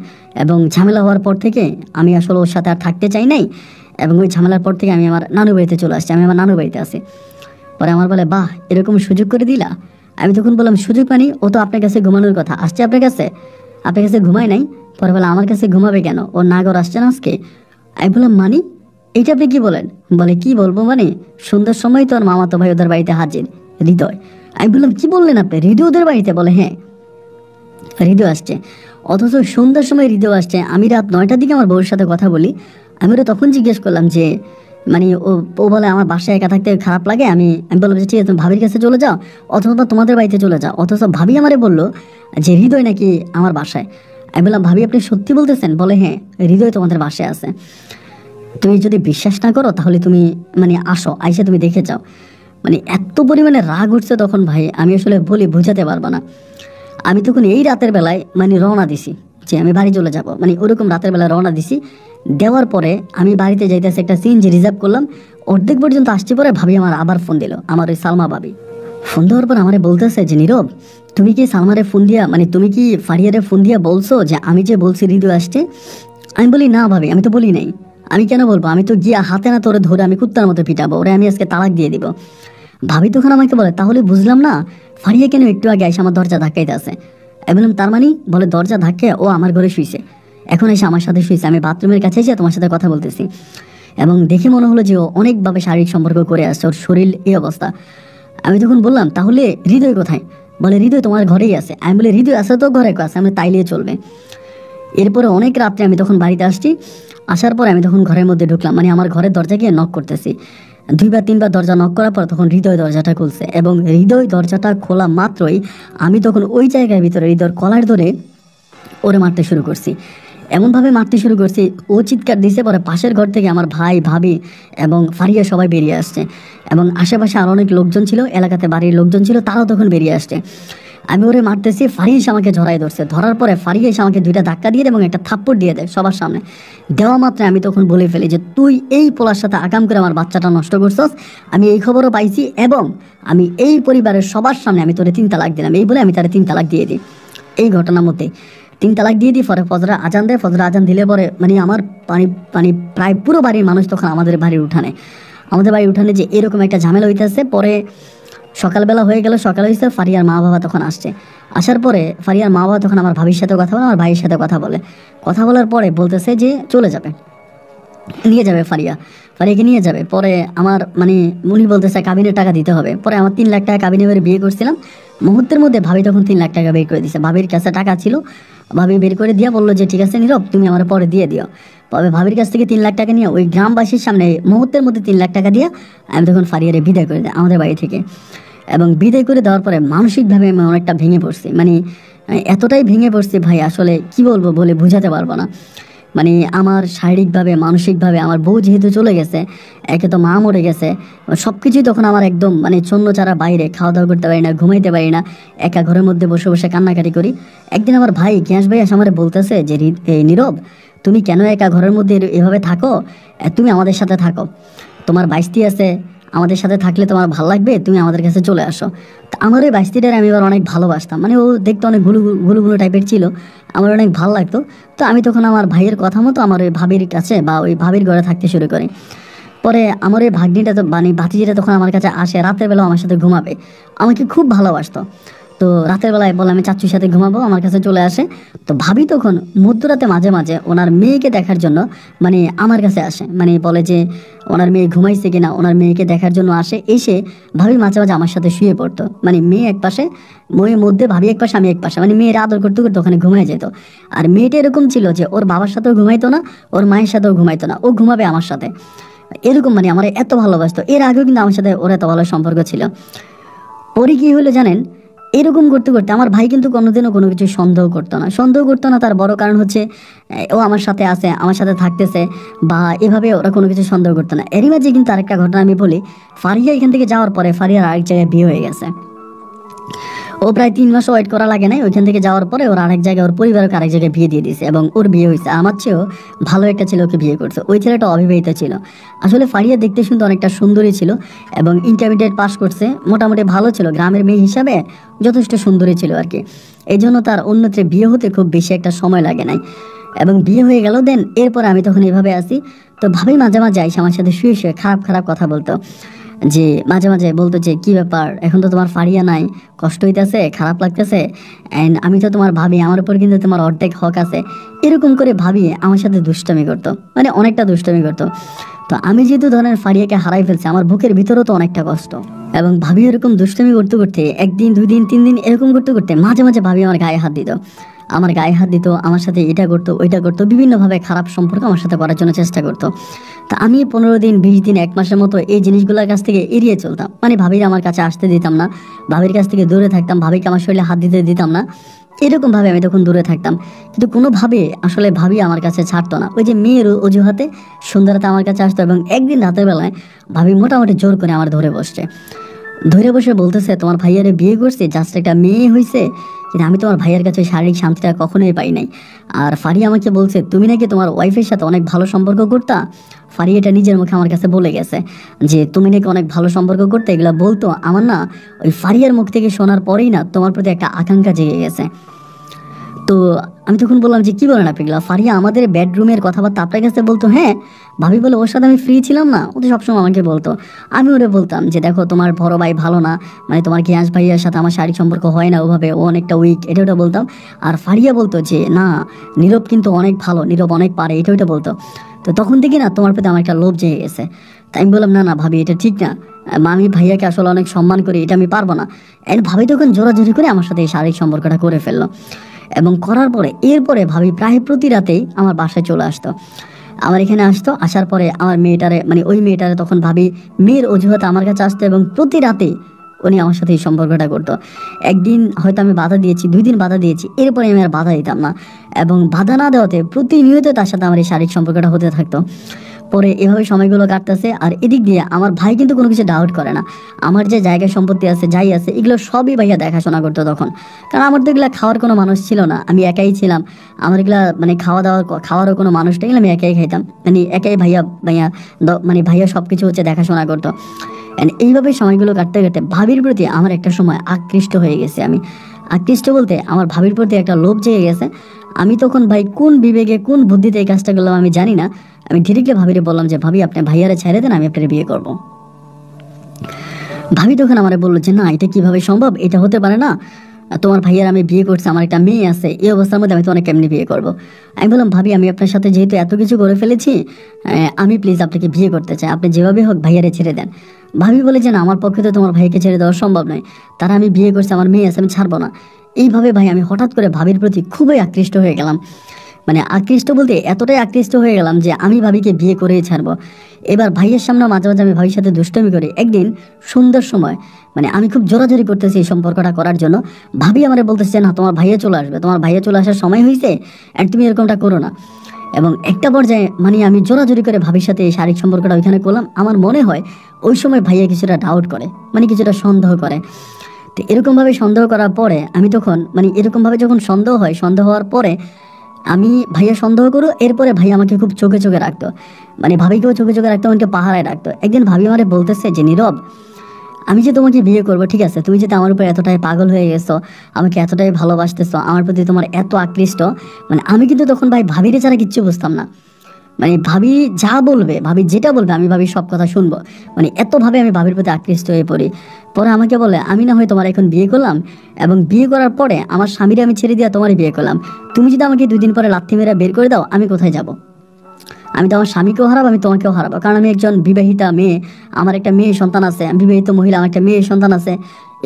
এবং ঝামেলা হওয়ার পর থেকে আমি আসলে ওর সাথে আর থাকতে চাই নাই, এবং ওই ঝামেলার পর থেকে আমি আমার নানু বাড়িতে চলে আসছি, আমি আমার নানু বাড়িতে আছি। পরে আমার বলে বাহ, এরকম সুযোগ করে দিলা? আমি তখন বললাম সুযোগ মানে ও তো আপনার কাছে ঘুমানোর কথা, আসছে আপনার কাছে ঘুমায় নাই। পরে বলে আমার কাছে ঘুমাবে কেন, ওর নাগর আসছে না আজকে? আমি বললাম মানে এইটা আপনি কি বলেন? বলে কি বলবো মানে, সন্ধ্যার সময় তো ওর মামাতো ভাই ওদের বাড়িতে হাজির, হৃদয়। আমি বললাম কি বললেন আপনি, হৃদয় ওদের বাড়িতে? বলে হ্যাঁ হৃদয় আসছে। অথচ সন্ধ্যার সময় হৃদয় আসছে। আমি রাত 9টার দিকে আমার বউয়ের সাথে কথা বলি। আমি ওরা তখন জিজ্ঞেস করলাম যে মানে ও বলে আমার বাসায় একা থাকতে খারাপ লাগে। আমি বললাম যে ঠিক আছে তুমি ভাবির কাছে চলে যাও, অথবা তোমাদের বাড়িতে চলে যাও। অথচ ভাবি আমারে বললো যে হৃদয় নাকি আমার বাসায়। আমি বললাম ভাবি আপনি সত্যি বলতেছেন? বলে হ্যাঁ হৃদয় তোমাদের বাসায় আছে, তুমি যদি বিশ্বাস না করো তাহলে তুমি মানে আসো, আইসা তুমি দেখে যাও। মানে এত পরিমাণে রাগ উঠছে তখন ভাই, আমি আসলে বলে বোঝাতে পারবো না। আমি তখন এই রাতের বেলায় মানে রওনা দিছি যে আমি বাড়ি চলে যাব, মানে ওরকম রাতের বেলায় রওনা দিছি। দেওয়ার পরে আমি বাড়িতে যাইতেছি, একটা সিএনজি রিজার্ভ করলাম, অর্ধেক পর্যন্ত আসছি। পরে ভাবি আমার আবার ফোন দিল, আমার ওই সালমা ভাবি। ফোন দেওয়ার পর আমারে বলতেছে যে নীরব তুমি কি সালমারে ফোন দিয়া মানে তুমি কি ফারিয়ারে ফোন দিয়া বলছো যে আমি যে বলছি হৃদয় আসছে? আমি বলি না ভাবি, আমি তো বলি নাই। আমি কেন বলবো, আমি তো গিয়া হাতে না তোরে ধরে আমি কুত্তার মতো পিটাবো, ওরে আমি আজকে তালাক দিয়ে দিব। ভাবি তখন আমাকে বলে তাহলে বুঝলাম না, ফারিয়া কেন একটু আগে এসে আমার দরজা ধাক্কাইতে আছে? আমি বললাম তার মানে? বলে দরজা ধাক্কে ও আমার ঘরে শুইছে, এখন এসে আমার সাথে শুইছে, আমি বাথরুমের কাছে এসে তোমার সাথে কথা বলতেছি। এবং দেখে মনে হলো যে ও অনেকভাবে শারীরিক সম্পর্ক করে আসছে, ওর শরীর এই অবস্থা। আমি তখন বললাম তাহলে হৃদয় কোথায়? বলে হৃদয় তোমার ঘরেই আছে। আমি বলি হৃদয় আছে তো ঘরে আছে, আমি তাইলেই চলবে। এরপরে অনেক রাত্রে আমি তখন বাড়িতে আসছি। আসার পরে আমি তখন ঘরের মধ্যে ঢুকলাম, মানে আমার ঘরের দরজা গিয়ে নক করতেছি। 2 বা 3বার দরজা নক করার পর তখন হৃদয় দরজাটা খুলছে, এবং হৃদয় দরজাটা খোলা মাত্রই আমি তখন ওই জায়গার ভিতরে হৃদয়ের কলার ধরে ওরে মারতে শুরু করছি। এমনভাবে মারতে শুরু করছি, ও চিৎকার দিছে। পরে পাশের ঘর থেকে আমার ভাই ভাবি এবং ফারিয়া সবাই বেরিয়ে আসছে, এবং আশেপাশে আরও অনেক লোকজন ছিল, এলাকাতে বাড়ির লোকজন ছিল, তারাও তখন বেরিয়ে আসছে। আমি ওরে মারতেছি, ফারিয়া আমাকে জড়াই ধরছে। ধরার পরে ফারিয়া আমাকে 2টা ধাক্কা দিয়ে এবং একটা থাপ্পড় দিয়ে দেয় সবার সামনে। দেওয়া মাত্র আমি তখন বলে ফেলি যে তুই এই পোলার সাথে আগাম করে আমার বাচ্চাটা নষ্ট করছস, আমি এই খবরও পাইছি, এবং আমি এই পরিবারের সবার সামনে আমি তোরে 3 তালাক দিলাম। এই বলে আমি তারে 3 তালাক দিয়ে দিই। এই ঘটনার মধ্যে 3 তালাক দিয়ে দিই। পরে ফজরা আজান দেয়, ফজরা আজান দিলে পরে মানে আমার মানে প্রায় পুরো বাড়ির মানুষ তখন আমাদের বাড়ির উঠানে যে এরকম একটা ঝামেলা হইতেছে। পরে সকালবেলা হয়ে গেল, সকাল হয়েছে, ফারিয়ার মা বাবা তখন আসছে। আসার পরে ফারিয়ার মা বাবা তখন আমার ভাবির সাথে কথা বলে, আমার ভাইয়ের সাথে কথা বলে। কথা বলার পরে বলতেছে যে চলে যাবে, নিয়ে যাবে ফারিয়াকে নিয়ে যাবে। পরে আমার মানে উনি বলতেছে কাবিনের টাকা দিতে হবে। পরে আমার 3 লাখ টাকা কাবিনে বের বিয়ে করছিলাম, মুহূর্তের মধ্যে ভাবি তখন 3 লাখ টাকা বের করে দিছে। ভাবির কাছে টাকা ছিল, ভাবি বের করে দিয়া বললো যে ঠিক আছে নীরব তুমি আমার পরে দিয়ে দিও। তবে ভাবির কাছ থেকে 3 লাখ টাকা নিয়ে ওই গ্রামবাসীর সামনে মুহূর্তের মধ্যে 3 লাখ টাকা দিয়ে আমি তখন ফারিয়ারে বিদায় করে দিই আমাদের বাড়ি থেকে। এবং বিদায় করে দেওয়ার পরে মানসিকভাবে আমি অনেকটা ভেঙে পড়ছি, মানে এতটাই ভেঙে পড়ছি ভাই, আসলে কি বলবো বলে বোঝাতে পারবো না। মানে আমার শারীরিকভাবে মানসিকভাবে আমার বউ যেহেতু চলে গেছে, একে তো মা মরে গেছে, সব কিছুই তখন আমার একদম মানে ছাড়া বাইরে, খাওয়া দাওয়া করতে পারি না, ঘুমাইতে পারি না, একা ঘরের মধ্যে বসে বসে কান্নাকাটি করি। একদিন আমার ভাই গ্যাস ভাই এসে আমার বলতেছে যে এই নীরব তুমি কেন একা ঘরের মধ্যে এভাবে থাকো, তুমি আমাদের সাথে থাকো, তোমার বাইস্তি আছে, আমাদের সাথে থাকলে তোমার ভালো লাগবে, তুমি আমাদের কাছে চলে আসো। তো আমার ওই বাইস্তিটার আমি এবার অনেক ভালোবাসতাম, মানে ও দেখতে অনেক গুলু গুলু গুলু টাইপের ছিল, আমার অনেক ভালো লাগতো। তো আমি তখন আমার ভাইয়ের কথা মতো আমার ওই ভাবির কাছে বা ওই ভাবির ঘরে থাকতে শুরু করি। পরে আমার ওই ভাগ্নিটা তো মানে ভাতিজিটা তখন আমার কাছে আসে, রাতের বেলা আমার সাথে ঘুমাবে, আমাকে খুব ভালোবাসতো। তো রাতের বেলায় বলে আমি চাচ্চুর সাথে ঘুমাবো, আমার কাছে চলে আসে। তো ভাবি তখন মধ্যরাতে মাঝে মাঝে ওনার মেয়েকে দেখার জন্য মানে আমার কাছে আসে, মানে বলে যে ওনার মেয়ে ঘুমাইছে কিনা, ওনার মেয়েকে দেখার জন্য আসে। এসে ভাবি মাঝে মাঝে আমার সাথে শুয়ে পড়তো, মানে মেয়ে এক পাশে, মেয়ের মধ্যে ভাবি এক পাশে আমি এক পাশে, মানে মেয়ের আদর করতে করতে ওখানে ঘুমায় যেত। আর মেয়েটা এরকম ছিল যে ওর বাবার সাথেও ঘুমাইতো না, ওর মায়ের সাথেও ঘুমাইতো না, ও ঘুমাবে আমার সাথে, এরকম মানে আমার এত ভালোবাসতো। এর আগেও কিন্তু আমার সাথে ওর এত ভালো সম্পর্ক ছিল। পরে কি হলো জানেন, এরকম করতে করতে আমার ভাই কিন্তু কোনোদিনও কোনো কিছু সন্দেহ করতো না। তার বড় কারণ হচ্ছে ও আমার সাথে আছে, আমার সাথে থাকতেছে, বা এভাবে ওরা কোনো কিছু সন্দেহ করতো না। এরই মাঝে কিন্তু আরেকটা ঘটনা আমি বলি, ফারিয়া এখান থেকে যাওয়ার পরে ফারিয়ার আরেক জায়গায় বিয়ে হয়ে গেছে। ও প্রায় 3 মাস ওয়েট করা লাগে নাই, ওইখান থেকে যাওয়ার পরে ওর আরেক জায়গায়, ওর পরিবারকে আরেক জায়গায় বিয়ে দিয়ে দিয়েছে, এবং ওর বিয়ে হয়েছে। আমার চেয়েও ভালো একটা ছেলে ওকে বিয়ে করছে। ওই ছেলেটা অবিবাহিত ছিল। আসলে ফারিয়া দেখতে শুনতে অনেকটা সুন্দরী ছিল, এবং ইন্টারমিডিয়েট পাস করছে, মোটামুটি ভালো ছিল, গ্রামের মেয়ে হিসাবে যথেষ্ট সুন্দরী ছিল আর কি। এই জন্য তার অন্যত্রে বিয়ে হতে খুব বেশি একটা সময় লাগে নাই, এবং বিয়ে হয়ে গেল। দেন এরপর আমি তখন এইভাবে আসি। তো ভাবি মাঝে মাঝে আইসা আমার সাথে শুয়ে শুয়ে খারাপ খারাপ কথা বলতো, যে মাঝে মাঝে বলতো যে কি ব্যাপার, এখন তো তোমার ফারিয়া নাই, কষ্ট হইতেছে, খারাপ লাগতেছে, অ্যান্ড আমি তো তোমার ভাবি, আমার উপর কিন্তু তোমার অর্ধেক হক আছে। এরকম করে ভাবি আমার সাথে দুষ্টামি করতো, মানে অনেকটা দুষ্টামি করতো। তো আমি যেহেতু ধরেন ফারিয়াকে হারাই ফেলছি, আমার বুকের ভিতরেও তো অনেকটা কষ্ট। এবং ভাবি এরকম দুষ্টামি করতে করতে 1 দিন 2 দিন 3 দিন এরকম করতে করতে মাঝে মাঝে ভাবি আমার গায়ে হাত দিত, আমার সাথে এটা করতো ওইটা করতো, বিভিন্নভাবে খারাপ সম্পর্ক আমার সাথে করার জন্য চেষ্টা করতো। তা আমি 15 দিন 20 দিন 1 মাসের মতো এই জিনিসগুলোর কাছ থেকে এড়িয়ে চলতাম, মানে ভাবির আমার কাছে আসতে দিতাম না, ভাবির কাছ থেকে দূরে থাকতাম, ভাবিকে আমার শরীরে হাত দিতে দিতাম না, এরকমভাবে আমি তখন দূরে থাকতাম। কিন্তু কোনোভাবে আসলে ভাবি আমার কাছে ছাড়তো না। ওই যে মেয়ের অজুহাতে সন্ধ্যারাতে আমার কাছে আসতো, এবং একদিন রাতের বেলায় ভাবি মোটামুটি জোর করে আমার ধরে বসে বলতেছে তোমার ভাইয়ারে বিয়ে করছে, জাস্ট একটা মেয়ে হয়েছে, কিন্তু আমি তোমার ভাইয়ের কাছে শারীরিক শান্তিটা কখনোই পাই নাই। আর ফারিয়া আমাকে বলছে তুমি নাকি তোমার ওয়াইফের সাথে অনেক ভালো সম্পর্ক করতা। ফারিয়া এটা নিজের মুখে আমার কাছে বলে গেছে যে তুমি নাকি অনেক ভালো সম্পর্ক করতে, এগুলো বলতো। আমার না ওই ফারিয়ার মুখ থেকে শোনার পরেই না তোমার প্রতি একটা আকাঙ্ক্ষা জেগে গেছে। তো আমি তখন বললাম যে কি বলেন আপনি, ফারিয়া আমাদের বেডরুমের কথাবার্তা আপনার কাছে বলতো? হ্যাঁ। ভাবি বলে ওর সাথে আমি ফ্রি ছিলাম না, ও তো সবসময় আমাকে বলতো। আমি ওরে বলতাম যে দেখো তোমার বড় ভাই ভালো না, মানে তোমার গিয়াস ভাইয়ার সাথে আমার শারীরিক সম্পর্ক হয় না ওভাবে, ও অনেকটা উইক, এটা ওটা বলতাম। আর ফারিয়া বলতো যে না নীরব কিন্তু অনেক ভালো, নীরব অনেক পারে, এটা ওটা বলতো। তো তখন থেকে না তোমার প্রতি আমার একটা লোভ জেগে গেছে। তাই আমি বললাম না না ভাবি এটা ঠিক না, আমি ভাইয়াকে আসলে অনেক সম্মান করি, এটা আমি পারবো না। এর ভাবি তখন জোরাজোরি করে আমার সাথে এই শারীরিক সম্পর্কটা করে ফেললো। এবং করার পরে এরপরে ভাবি প্রায় প্রতি রাতেই আমার বাসায় চলে আসতো, আমার এখানে আসতো। আসার পরে আমার মেয়েটারে, মানে ওই মেয়েটারে তখন ভাবি মেয়ের অজুহাতে আমার কাছে আসতো, এবং প্রতি রাতে উনি আমার সাথে এই সম্পর্কটা করতো। একদিন হয়তো আমি বাধা দিয়েছি, 2 দিন বাধা দিয়েছি, এরপরে আমি আর বাধা দিতাম না, এবং বাধা না দেওয়াতে প্রতিনিয়ত তার সাথে আমার এই শারীরিক সম্পর্কটা হতে থাকতো। পরে এভাবে সময়গুলো কাটতেছে। আর এদিক দিয়ে আমার ভাই কিন্তু কোনো কিছু ডাউট করে না, আমার যে জায়গা সম্পত্তি আছে যাই আছে এগুলো সবই ভাইয়া দেখাশোনা করতো তখন। কারণ আমার তো এগুলো খাওয়ার কোনো মানুষ ছিল না, আমি একাই ছিলাম। আমার এগুলা মানে খাওয়ারও কোনো মানুষ নেই, আমি একাই খাইতাম, মানে একাই ভাইয়া ভাইয়া মানে ভাইয়া সব কিছু হচ্ছে দেখাশোনা করতো। এইভাবে সময়গুলো কাটতে কাটতে ভাবির প্রতি আমার একটা সময় আকৃষ্ট হয়ে গেছে। আমি আকৃষ্ট বলতে আমার ভাবির প্রতি একটা লোভ জেগে গেছে। আমি তখন ভাই কোন বিবেকে কোন বুদ্ধিতে এই কাজটা করলাম আমি জানি না, আমি ডিরেক্টলি ভাবিরে বললাম যে ভাবি আপনি ভাইয়ারে ছেড়ে দেন, আমি আপনার বিয়ে করব। ভাবি তখন আমারে বললো যে না এটা কিভাবে সম্ভব, এটা হতে পারে না, তোমার ভাইয়ার আমি বিয়ে করছি, আমার একটা মেয়ে আছে, এই অবস্থার মধ্যে আমি তো অনেক কেমনি বিয়ে করব। আমি বললাম ভাবি আমি আপনার সাথে যেহেতু এত কিছু করে ফেলেছি, আমি প্লিজ আপনাকে বিয়ে করতে চাই, আপনি যেভাবে হোক ভাইয়ারে ছেড়ে দেন। ভাবি বলে যে না আমার পক্ষে তো তোমার ভাইকে ছেড়ে দেওয়া সম্ভব নয়, তারা আমি বিয়ে করছি, আমার মেয়ে আছে, আমি ছাড়বো না। এইভাবে ভাই আমি হঠাৎ করে ভাবির প্রতি খুবই আকৃষ্ট হয়ে গেলাম, মানে আকৃষ্ট বলতে এতটাই আকৃষ্ট হয়ে গেলাম যে আমি ভাবিকে বিয়ে করেই ছাড়বো। এবার ভাইয়ের সামনে মাঝে মাঝে আমি ভাইয়ের সাথে দুষ্টমি করি। একদিন সুন্দর সময়, মানে আমি খুব জোরাজোরি করতেছি এই সম্পর্কটা করার জন্য, ভাবি আমার বলতেছে না তোমার ভাইয়া চলে আসবে, তোমার ভাইয়া চলে আসার সময় হয়েছে, অ্যান্ড তুমি এরকমটা করো না। এবং একটা পর্যায়ে মানে আমি জোরাজোরি করে ভাবির সাথে এই শারীরিক সম্পর্কটা ওইখানে করলাম। আমার মনে হয় ওই সময় ভাইয়া কিছুটা ডাউট করে, মানে কিছুটা সন্দেহ করে। তো এরকমভাবে সন্দেহ করার পরে আমি তখন মানে এরকমভাবে যখন সন্দেহ হওয়ার পরে আমি ভাইয়া সন্দেহ করো, এরপরে ভাই আমাকে খুব চোখে চোখে রাখতো, মানে ভাবিকেও চোখে চোখে রাখতো, আমাকে পাহারায় রাখতো। একদিন ভাবি আমারে বলতেছে যে নীরব, আমি যে তোমাকে বিয়ে করবো ঠিক আছে, তুমি যদি আমার উপর এতটাই পাগল হয়ে গেছো, আমাকে এতটাই ভালোবাসতেছো, আমার প্রতি তোমার এত আকৃষ্ট, মানে আমি কিন্তু তখন ভাই ভাবিরে ছাড়া কিচ্ছু বুঝতাম না। মানে ভাবি যা বলবে, ভাবি যেটা বলবে আমি ভাবি সব কথা শুনবো, মানে এতভাবে আমি ভাবির প্রতি আকৃষ্ট হয়ে পড়ি। পরে আমাকে বলে আমি না হয় তোমার এখন বিয়ে করলাম, এবং বিয়ে করার পরে আমার স্বামীরে আমি ছেড়ে দিয়ে তোমারই বিয়ে করলাম, তুমি যদি আমাকে 2 দিন পরে লাথি মেরে বের করে দাও, আমি কোথায় যাব? আমি তো আমার স্বামীকেও হারাবো, আমি তোমাকেও হারাবো, কারণ আমি একজন বিবাহিতা মেয়ে, আমার একটা মেয়ে সন্তান আছে, আমি বিবাহিত মহিলা, আমার একটা মেয়ে সন্তান আছে।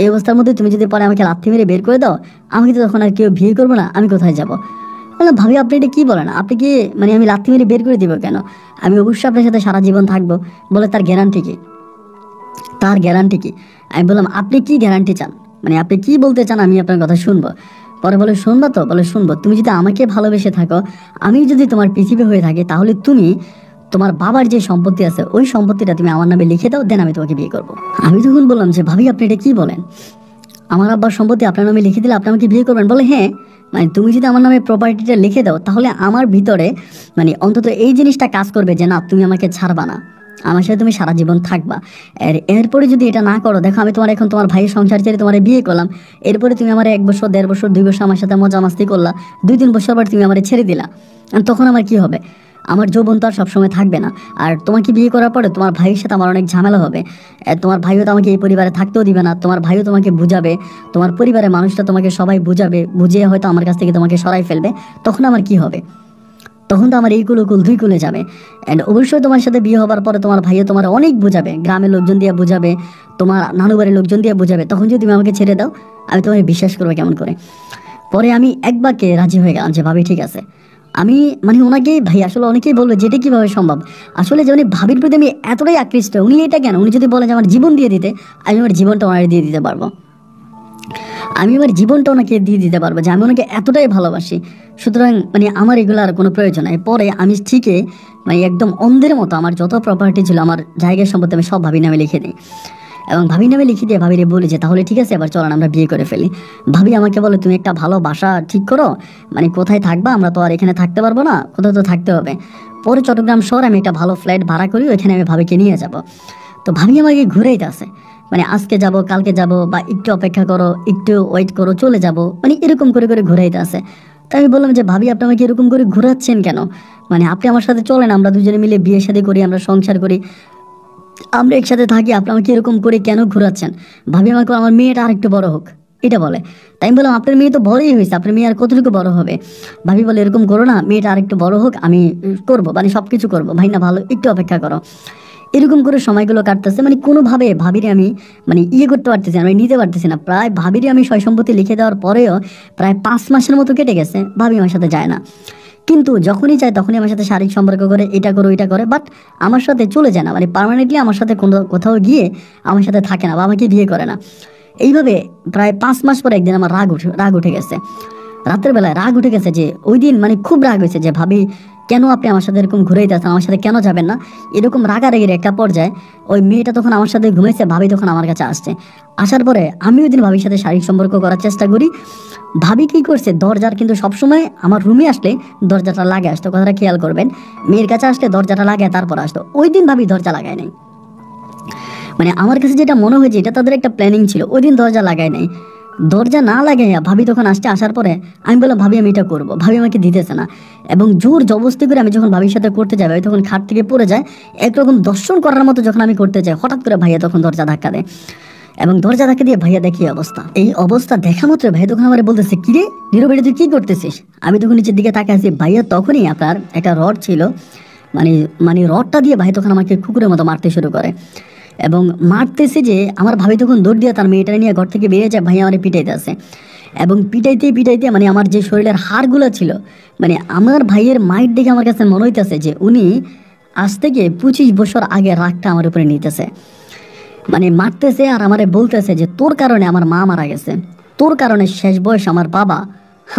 এই অবস্থার মধ্যে তুমি যদি পরে আমাকে লাথি মেরে বের করে দাও, আমাকে তো তখন আর কেউ বিয়ে করবো না, আমি কোথায় যাব? বললাম ভাবি আপনি এটা কি বলেন, আপনি কি মানে আমি লাথি মেরে বের করে দিব কেন? আমি অবশ্যই আপনার সাথে সারা জীবন থাকবো। বলে তার গ্যারান্টি কি? তার গ্যারান্টি কি? আমি বললাম আপনি কি গ্যারান্টি চান, মানে আপনি কি বলতে চান, আমি আপনার কথা শুনবো। পরে বলে শুনবা তো? বলে শুনবো। তুমি যদি আমাকে ভালোবেসে থাকো, আমি যদি তোমার পৃথিবী হয়ে থাকি, তাহলে তুমি তোমার বাবার যে সম্পত্তি আছে ওই সম্পত্তিটা তুমি আমার নামে লিখে দাও, দেন আমি তোমাকে বিয়ে করবো। আমি তখন বললাম যে ভাবি আপনি এটা কি বলেন, আমার আব্বার সম্পত্তি আপনার নামে লিখে দিলে আপনি আমাকে বিয়ে করবেন? বলে হ্যাঁ, মানে তুমি যদি আমার নামে প্রপার্টিটা লিখে দাও, তাহলে আমার ভিতরে মানে অন্তত এই জিনিসটা কাজ করবে যে না তুমি আমাকে ছাড়বা না, আমার সাথে তুমি সারা জীবন থাকবা। এরপরে যদি এটা না করো, দেখো আমি তোমার এখন তোমার ভাইয়ের সংসার ছেড়ে তোমার বিয়ে করলাম, এরপরে তুমি আমার 1 বছর 1.5 বছর 2 বছর আমার সাথে মজা মাস্তি করলা, 2-3 বছর পর তুমি আমার ছেড়ে দিলা, আর তখন আমার কি হবে? আমার যৌবন তো আর সবসময় থাকবে না। আর তোমাকে বিয়ে করার পরে তোমার ভাইয়ের সাথে আমার অনেক ঝামেলা হবে, তোমার ভাইও তো আমাকে এই পরিবারে থাকতেও দিবে না, তোমার ভাইও তোমাকে বুঝাবে, তোমার পরিবারের মানুষটা তোমাকে সবাই বুঝাবে, বুঝিয়ে হয়তো আমার কাছ থেকে তোমাকে সরাই ফেলবে, তখন আমার কি হবে? তখন তো আমার এই কুল 2 কুলে যাবে। অ্যান্ড অবশ্যই তোমার সাথে বিয়ে হবার পরে তোমার ভাইও তোমার অনেক বুঝাবে, গ্রামের লোকজন দিয়ে বুঝাবে, তোমার নানু বাড়ির লোকজন দিয়ে বুঝাবে, তখন যদি তুমি আমাকে ছেড়ে দাও, আমি তোমাকে বিশ্বাস করবো কেমন করে? পরে আমি এক বাক্যে রাজি হয়ে গেলাম যে ভাবি ঠিক আছে। আমি মানে ওনাকে ভাই আসলে অনেকেই বলবে যেটা কিভাবে সম্ভব, আসলে যে উনি ভাবির প্রতি আমি এতটাই আকৃষ্ট, উনি এটা কেন, উনি যদি বলে যে আমার জীবন দিয়ে দিতে, আমি আমার জীবনটা ওনার দিয়ে দিতে পারবো, আমি আমার জীবনটা ওনাকে দিয়ে দিতে পারবো, যে আমি ওনাকে এতটাই ভালোবাসি। সুতরাং মানে আমার এগুলো আর কোনো প্রয়োজন নাই। পরে আমি ঠিকই মানে একদম অন্ধের মতো আমার যত প্রপার্টি ছিল, আমার জায়গার সম্পত্তি আমি সব ভাবির নামে লিখে দিই, এবং ভাবির নামে লিখে দিয়ে ভাবিরে বলি যে তাহলে ঠিক আছে এবার চলেন আমরা বিয়ে করে ফেলি। ভাবি আমাকে বলে তুমি একটা ভালো বাসা ঠিক করো, মানে কোথায় থাকবা, আমরা তো আর এখানে থাকতে পারবো না, কোথাও তো থাকতে হবে। পরে চট্টগ্রাম শহরে আমি একটা ভালো ফ্ল্যাট ভাড়া করি, ওইখানে আমি ভাবিকে নিয়ে যাব। তো ভাবি আমাকে ঘুরেই আছে, মানে আজকে যাব কালকে যাব, বা একটু অপেক্ষা করো, একটু ওয়েট করো, চলে যাব, মানে এরকম করে করে ঘুরাইতে আছে। তাই আমি বললাম যে ভাবি আপনি আমাকে এরকম করে ঘুরাচ্ছেন কেন, মানে আপনি আমার সাথে চলেন, আমরা দুজনে মিলে বিয়ে শাদী করি, আমরা সংসার করি, আমরা একসাথে থাকি, আপনি আমাকে এরকম করে কেন ঘুরাচ্ছেন? ভাবি আমাকে আমার মেয়েটা আর একটু বড় হোক এটা বলে। তাই আমি বললাম আপনার মেয়ে তো বড়ই হয়েছে, আপনার মেয়ে আর কতটুকু বড় হবে? ভাবি বলে এরকম করো না, মেয়েটা আর একটু বড় হোক, আমি করবো, মানে সব কিছু করবো। ভাই না ভালো, একটু অপেক্ষা করো। এরকম করে সময়গুলো কাটতেছে, মানে কোনোভাবে ভাবিরে আমি মানে করতে পারতেছি না, আমি নিতে পারতেছি না। প্রায় ভাবিরে আমি সয় সম্পত্তি লিখে দেওয়ার পরেও প্রায় 5 মাসের মতো কেটে গেছে, ভাবি আমার সাথে যায় না। কিন্তু যখনই চায় তখনই আমার সাথে শারীরিক সম্পর্ক করে, এটা করো এটা করে, বাট আমার সাথে চলে যায় না, মানে পার্মানেন্টলি আমার সাথে কোথাও গিয়ে আমার সাথে থাকে না বা আমাকে বিয়ে করে না। এইভাবে প্রায় 5 মাস পরে একদিন আমার রাগ উঠে গেছে, রাতের বেলায় রাগ উঠে গেছে, যে ওই দিন মানে খুব রাগ হয়েছে যে ভাবি কেন আপনি আমার সাথে এরকম ঘুরেই যাচ্ছেন, আমার সাথে কেন যাবেন না? এরকম রাগারাগির একটা পর্যায়ে ওই মেয়েটা তখন আমার সাথে ঘুমাইছে, ভাবি তখন আমার কাছে আসছে। আসার পরে আমি ওই দিন ভাবির সাথে শারীরিক সম্পর্ক করার চেষ্টা করি। ভাবি কি করছে, দরজার কিন্তু সবসময় আমার রুমে আসলে দরজাটা লাগে আসতো, কথাটা খেয়াল করবেন, মেয়ের কাছে আসলে দরজাটা লাগায় তারপর আসতো। ওই দিন ভাবি দরজা লাগায় নাই, মানে আমার কাছে যেটা মনে হয়েছে এটা তাদের একটা প্ল্যানিং ছিল, ওই দিন দরজা লাগায় নাই। দরজা না লাগাইয়া ভাবি তখন আসছে, আসার পরে আমি বললাম ভাবি আমি এটা করবো, ভাবি আমাকে দিতেছে না, এবং জোর জবরদস্তি করে আমি যখন ভাবির সাথে করতে যাই, তখন খাট থেকে পড়ে যায়, একরকম দর্শন করার মতো যখন আমি করতে যাই, হঠাৎ করে ভাইয়া তখন দরজা ধাক্কা দেয়, এবং দরজা ধাক্কা দিয়ে ভাইয়া দেখি অবস্থা, এই অবস্থা দেখা মাত্র ভাইয়া তখন আমার বলতেছে কিরে নীরব তুই কি করতেছিস? আমি তখন নিচের দিকে তাকে আছি, ভাইয়া তখনই আপনার একটা রড ছিল, মানে মানে রডটা দিয়ে ভাই তখন আমাকে কুকুরের মতো মারতে শুরু করে, এবং মারতেছে যে আমার ভাবি তখন দৌড় দিয়ে তার মেয়েটা নিয়ে ঘর থেকে বেরিয়ে যায়, ভাই আমার পিটাইতে আছে, এবং পিটাইতে পিটাইতে মানে আমার যে শরীরের হাড়গুলো ছিল, মানে আমার ভাইয়ের মাইট দেখে আমার কাছে মনে হইতেছে যে উনি আজ থেকে 25 বছর আগে রাগটা আমার উপরে নিতেছে, মানে মারতেছে আর আমারে বলতেছে যে তোর কারণে আমার মা মারা গেছে, তোর কারণে শেষ বয়স আমার বাবা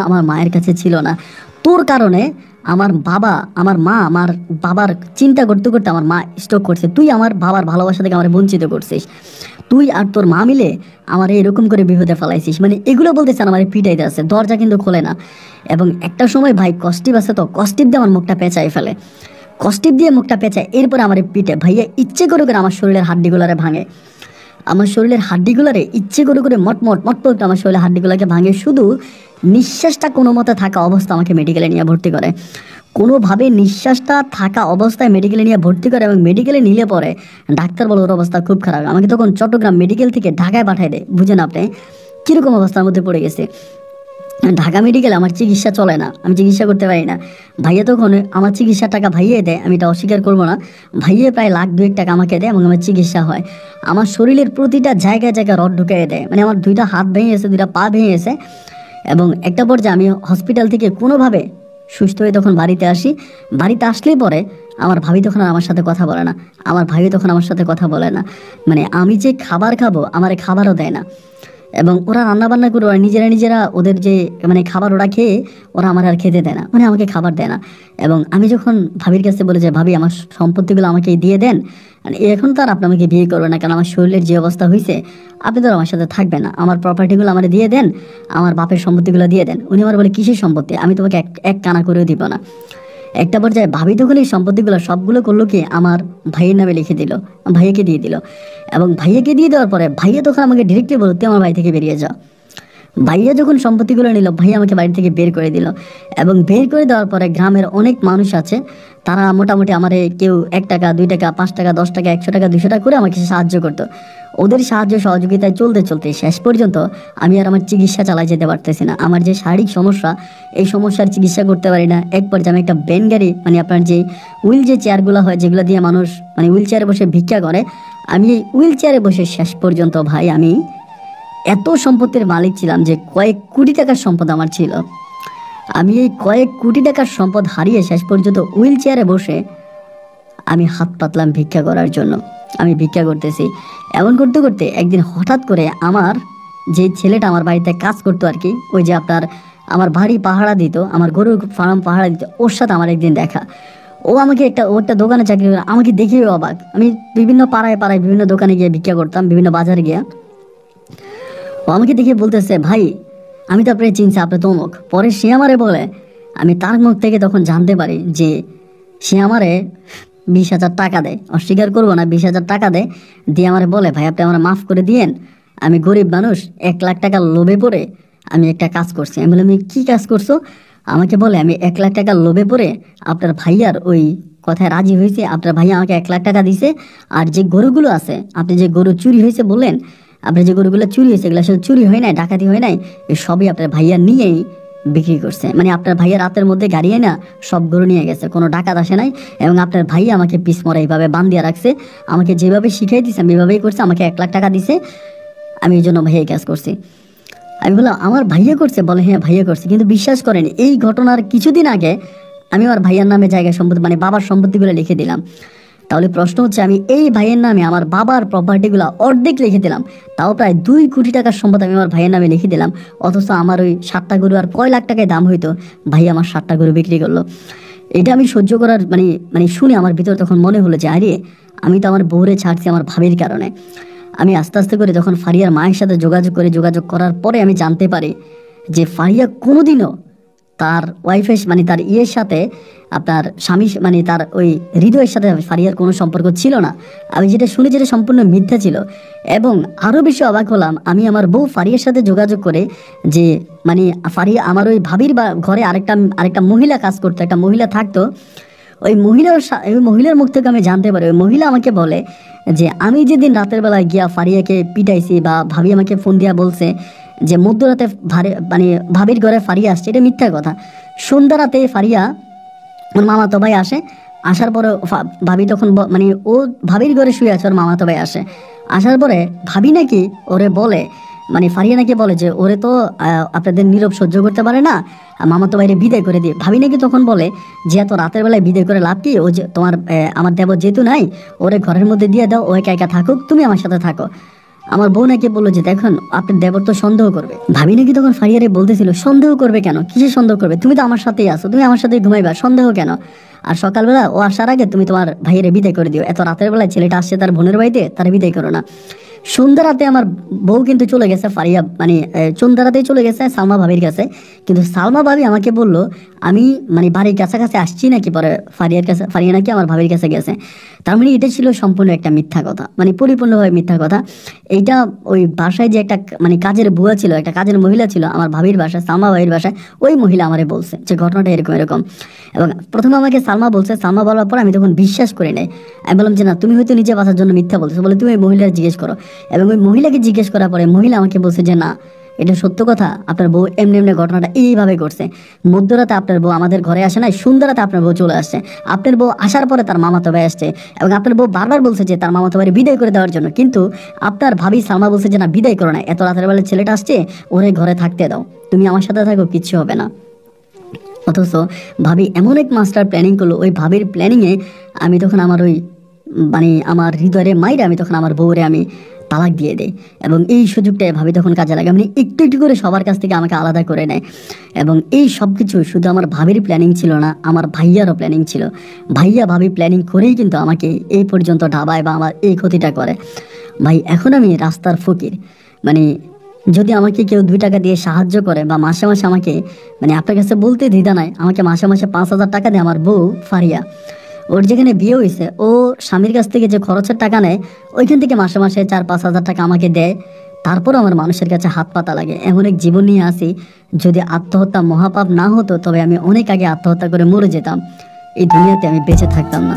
আমার মায়ের কাছে ছিল না, তোর কারণে আমার বাবা, আমার মা, আমার বাবার চিন্তা করতে করতে আমার মা স্ট্রোক করছে, তুই আমার বাবার ভালোবাসা থেকে আমার বঞ্চিত করছিস, তুই আর তোর মা মিলে আমার এরকম করে বিপদে ফেলাইছিস, মানে এগুলো বলতেছে আমার পিটাইতে আছে, দরজা কিন্তু খোলে না। এবং একটা সময় ভাই কষ্টিপ আছে তো, কষ্টিপ দিয়ে আমার মুখটা পেঁচাই ফেলে, কষ্টিপ দিয়ে মুখটা পেঁচায়, এরপরে আমার পিঠে ভাইয়া ইচ্ছে করে করে আমার শরীরের হাড্ডিগুলারে ভাঙে, আমার শরীরের হাড্ডিগুলারে ইচ্ছে করে করে মটমট মটমট আমার শরীরের হাড্ডিগুলোকে ভাঙে, শুধু নিঃশ্বাসটা কোনো মতে থাকা অবস্থা আমাকে মেডিকেলে নিয়ে ভর্তি করে, কোনোভাবে নিঃশ্বাসটা থাকা অবস্থায় মেডিকেলে নিয়ে ভর্তি করে। এবং মেডিকেলে নিলে পরে ডাক্তার বলে ওর অবস্থা খুব খারাপ, আমাকে তখন চট্টগ্রাম মেডিকেল থেকে ঢাকায় পাঠায় দেয়। বুঝেন আপনি কীরকম অবস্থার মধ্যে পড়ে গেছে। ঢাকা মেডিকেলে আমার চিকিৎসা চলে না, আমি চিকিৎসা করতে পারি না। ভাইয়া তখন আমার চিকিৎসার টাকা ভাইয়ে দেয়, আমি এটা অস্বীকার করবো না, ভাইয়ে প্রায় লাখ 2 টাকা আমাকে দেয় এবং আমার চিকিৎসা হয়। আমার শরীরের প্রতিটা জায়গায় জায়গায় রড ঢুকিয়ে দেয়, মানে আমার 2টা হাত ভেঙে গেছে, 2টা পা ভেঙে গেছে। এবং একটা পর্যায়ে আমি হসপিটাল থেকে কোনোভাবে সুস্থ হয়ে তখন বাড়িতে আসি। বাড়িতে আসলেই পরে আমার ভাবি তখন আর আমার সাথে কথা বলে না, আমার ভাই তখন আমার সাথে কথা বলে না, মানে আমি যে খাবার খাবো আমার খাবারও দেয় না। এবং ওরা রান্নাবান্না করে ওরা নিজেরা ওদের যে মানে খাবার ওরা খেয়ে ওরা আমার আর খেতে দেয় না, মানে আমাকে খাবার দেয় না। এবং আমি যখন ভাবির কাছে বলে যে ভাবি আমার সম্পত্তিগুলো আমাকে দিয়ে দেন, এখন তো আর আপনি আমাকে বিয়ে করবেন না, কারণ আমার শরীরের যে অবস্থা হয়েছে আপনি তো আমার সাথে থাকবেন না, আমার প্রপার্টিগুলো আমার দিয়ে দেন, আমার বাপের সম্পত্তিগুলো দিয়ে দেন। উনি আমার বলে কিসের সম্পত্তি, আমি তোমাকে এক কানা করেও দিব না। একটা পর্যায়ে ভাবি তখন এই সম্পত্তিগুলো সবগুলো করলো কি আমার ভাইয়ের নামে লিখে দিল, ভাইয়াকে দিয়ে দিল। এবং ভাইয়াকে দিয়ে দেওয়ার পরে ভাইয়া তখন আমাকে ডিরেক্টলি বলল তুই আমার বাড়ি থেকে বেরিয়ে যাও। ভাইয়া যখন সম্পত্তিগুলো নিল ভাইয়া আমাকে বাড়ি থেকে বের করে দিল। এবং বের করে দেওয়ার পরে গ্রামের অনেক মানুষ আছে, তারা মোটামুটি আমার কেউ 1 টাকা 2 টাকা 5 টাকা 10 টাকা 100 টাকা 200 টাকা করে আমাকে সাহায্য করতো। ওদের সাহায্য সহযোগিতায় চলতে চলতে শেষ পর্যন্ত আমি আর আমার চিকিৎসা চালাই যেতে পারতেছি না। আমার যে শারীরিক সমস্যা, এই সমস্যার চিকিৎসা করতে পারি না। এক পর্যায়ে আমি একটা ব্যান গাড়ি, মানে আপনার যে হুইল যে চেয়ারগুলো হয় যেগুলো দিয়ে মানুষ মানে হুইল চেয়ারে বসে ভিক্ষা করে, আমি এই হুইল চেয়ারে বসে শেষ পর্যন্ত ভাই আমি এত সম্পত্তির মালিক ছিলাম যে কয়েক কোটি টাকার সম্পদ আমার ছিল। আমি এই কয়েক কোটি টাকার সম্পদ হারিয়ে শেষ পর্যন্ত হুইল চেয়ারে বসে আমি হাত পাতলাম ভিক্ষা করার জন্য। আমি ভিক্ষা করতেছি, এমন করতে করতে একদিন হঠাৎ করে আমার যে ছেলেটা আমার বাড়িতে কাজ করতো আর কি, ওই যে আপনার আমার বাড়ি পাহারা দিত, আমার গরুর ফার্ম পাহারা দিত, ওর সাথে আমার একদিন দেখা। ও আমাকে একটা দোকানে চাকরি করে, আমাকে দেখেই অবাক। আমি বিভিন্ন পাড়ায় বিভিন্ন দোকানে গিয়ে ভিক্ষা করতাম, বিভিন্ন বাজারে গিয়ে। ও আমাকে দেখে বলতেছে ভাই আমি তো আপনার চিনছি, আপনি তো অমুক। পরে সে আমারে বলে, আমি তার মুখ থেকে তখন জানতে পারি যে সে আমারে 20,000 টাকা দেয়, অস্বীকার করবো না, 20,000 টাকা দেয়, দিয়ে আমারে বলে ভাই আপনি আমার মাফ করে দিয়েন, আমি গরিব মানুষ, 1 লাখ টাকা লোভে পড়ে আমি একটা কাজ করছি। আমি বললাম আমি কী কাজ করছো? আমাকে বলে আমি 1 লাখ টাকা লোভে পড়ে আপনার ভাইয়ার ওই কথায় রাজি হয়েছে, আপনার ভাইয়া আমাকে 1 লাখ টাকা দিছে, আর যে গরুগুলো আছে আপনি যে গরু চুরি হয়েছে বললেন, আপনার যে গরুগুলো চুরি হয়েছে এগুলো আসলে চুরি হয় নাই, ডাকাতি হয় নাই, এই সবই আপনার ভাইয়া নিয়েই বিক্রি করছে। মানে আপনার ভাইয়া রাতের মধ্যে গাড়িয়ে না সব গরু নিয়ে গেছে, কোনো ডাকাত আসে নাই। এবং আপনার ভাইয়া আমাকে পিসমরা এইভাবে বান্ধিয়া রাখছে, আমাকে যেভাবে শিখিয়ে দিছে আমি এভাবেই করছে, আমাকে 1 লাখ টাকা দিছে, আমি এই জন্য ভাইয়া কাজ করছি। আমি বললাম আমার ভাইয়া করছে? বলে হ্যাঁ ভাইয়া করছে। কিন্তু বিশ্বাস করেন এই ঘটনার কিছুদিন আগে আমি আমার ভাইয়ার নামে জায়গা সম্পত্তি মানে বাবার সম্পত্তিগুলো লিখে দিলাম। তাহলে প্রশ্ন হচ্ছে আমি এই ভাইয়ের নামে আমার বাবার প্রপার্টিগুলো অর্ধেক লিখে দিলাম, তাও প্রায় 2 কোটি টাকার সম্পদ আমি আমার ভাইয়ের নামে লিখে দিলাম। অথচ আমার ওই 7টা গরু আর কয় লাখ টাকায় দাম হইতো, ভাই আমার 7টা গরু বিক্রি করলো। এটা আমি সহ্য করার মানে শুনে আমার ভিতর তখন মনে হলো যে আরে আমি তো আমার বউরে ছাড়ছি আমার ভাবির কারণে। আমি আস্তে আস্তে করে যখন ফারিয়ার মায়ের সাথে যোগাযোগ করার পরে আমি জানতে পারি যে ফারিয়া কোনোদিনও তার ওয়াইফের মানে তার ইয়ের সাথে আপনার স্বামী মানে তার ওই হৃদয়ের সাথে ফারিয়ার কোনো সম্পর্ক ছিল না। আমি যেটা শুনি যেটা সম্পূর্ণ মিথ্যা ছিল। এবং আরও বেশি অবাক হলাম আমি আমার বউ ফারিয়ার সাথে যোগাযোগ করে যে মানে ফারিয়া আমার ওই ভাবির বা ঘরে আরেকটা মহিলা কাজ করতো, একটা মহিলা থাকতো। ওই মহিলার মুখ থেকে আমি জানতে পারি, ওই মহিলা আমাকে বলে যে আমি যেদিন রাতের বেলায় গিয়া ফারিয়াকে পিটাইছি বা ভাবি আমাকে ফোন দিয়া বলছে যে মধ্যরাতে মানে ভাবির ঘরে ফারিয়া আসছে, এটা মিথ্যা কথা। সন্ধ্যা রাতে ফারিয়া ওর মামাতো ভাই আসে, আসার পরে ভাবি তখন মানে ও ভাবির ঘরে শুয়ে আছে, ওর মামাতো ভাই আসে, আসার পরে ভাবি নাকি ওরে বলে মানে ফারিয়া নাকি বলে যে ওরে তো আপনাদের নীরব সহ্য করতে পারে না, মামাতো ভাইরে বিদায় করে দিয়ে। ভাবি নাকি তখন বলে যে এত রাতের বেলায় বিদায় করে লাভ কি, ও যে তোমার আমার দেবর যেহেতু নাই ওরে ঘরের মধ্যে দিয়ে দাও, ও একা একা থাকুক, তুমি আমার সাথে থাকো। আমার বউ নাকি বললো যে দেখুন আপনার দেবর তো সন্দেহ করবে। ভাবি নাকি তখন ফারিয়ারে বলতেছিল সন্দেহ করবে কেন, কিসে সন্দেহ করবে, তুমি তো আমার সাথেই আসো, তুমি আমার সাথেই ঘুমাইবা, সন্দেহ কেন? আর সকালবেলা ও আসার আগে তুমি তোমার ভাইয়ের বিদায় করে দিও, এত রাতের বেলায় ছেলেটা আসছে তার বোনের বাড়িতে, তার বিদায় করো না। সন্ধ্যা রাতে আমার বউ কিন্তু চলে গেছে ফারিয়া, মানে সন্ধ্যা রাতেই চলে গেছে সালমা ভাবির কাছে। কিন্তু সালমা ভাবি আমাকে বললো আমি মানে বাড়ির কাছাকাছি আসছি নাকি, পরে ফারিয়ার কাছে, ফারিয়া নাকি আমার ভাবির কাছে গেছে। তার মানে এটা ছিল সম্পূর্ণ একটা মিথ্যা কথা, মানে পরিপূর্ণভাবে মিথ্যা কথা। এইটা ওই বাসায় যে একটা মানে কাজের বুয়া ছিল, একটা কাজের মহিলা ছিল আমার ভাবির বাসায়, সালমা ভাবির বাসায়, ওই মহিলা আমারে বলছে যে ঘটনাটা এরকম এরকম। এবং প্রথমে আমাকে সালমা বলছে, সালমা বলার পর আমি তখন বিশ্বাস করি নাই। আমি বললাম যে না, তুমি হয়তো নিজে বাঁচার জন্য মিথ্যা বলছো, বলে তুমি ওই মহিলার জিজ্ঞেস করো। এবং ওই মহিলাকে জিজ্ঞেস করার পরে মহিলা আমাকে বলছে যে না, এটা সত্য কথা, আপনার বউ এমনি এমনি ঘটনাটা এইভাবে করছে। মধ্যরাতে আপনার বউ আমাদের ঘরে আসে নাই, সুন্দরাতে আপনার বউ চলে আসছে। আপনার বউ আসার পরে তার মামাতো ভাই আসছে, এবং আপনার বউ বারবার বলছে যে তার মামাতো ভাই বিদায় করে দেওয়ার জন্য, কিন্তু আপনার ভাবি সালমা বলছে যে না, বিদায় করো না, এত রাতের বেলা ছেলেটা আসছে, ওরে ঘরে থাকতে দাও, তুমি আমার সাথে থাকো, কিচ্ছু হবে না। অথচ ভাবি এমন এক মাস্টার প্ল্যানিং করলো, ওই ভাবির প্ল্যানিংয়ে আমি তখন আমার ওই মানে আমার হৃদয়ের মাইরে আমি তখন আমার বউরে আমি তালাক দিয়ে দেয়। এবং এই সুযোগটাই ভাবি তখন কাজে লাগে, মানে একটু একটু করে সবার কাছ থেকে আমাকে আলাদা করে নেয়। এবং এই সব কিছু শুধু আমার ভাবির প্ল্যানিং ছিল না, আমার ভাইয়ারও প্ল্যানিং ছিল। ভাইয়া ভাবি প্ল্যানিং করেই কিন্তু আমাকে এই পর্যন্ত ঢাবায় বা আমার এই ক্ষতিটা করে। ভাই এখন আমি রাস্তার ফকির, মানে যদি আমাকে কেউ 2 টাকা দিয়ে সাহায্য করে বা মাসে মাসে আমাকে, মানে আপনার কাছে বলতে দ্বিধা নাই, আমাকে মাসে মাসে 5,000 টাকা দেয় আমার বউ ফারিয়া, ওর যেখানে বিয়ে হয়েছে ও স্বামীর কাছ থেকে যে খরচের টাকা নেয় ওইখান থেকে মাসে মাসে 4-5 হাজার টাকা আমাকে দেয়। তারপর আমার মানুষের কাছে হাত পাতা লাগে, এমন এক জীবন নিয়ে আসি। যদি আত্মহত্যা মহাপাপ না হতো তবে আমি অনেক আগে আত্মহত্যা করে মরে যেতাম, এই দুনিয়াতে আমি বেঁচে থাকতাম না।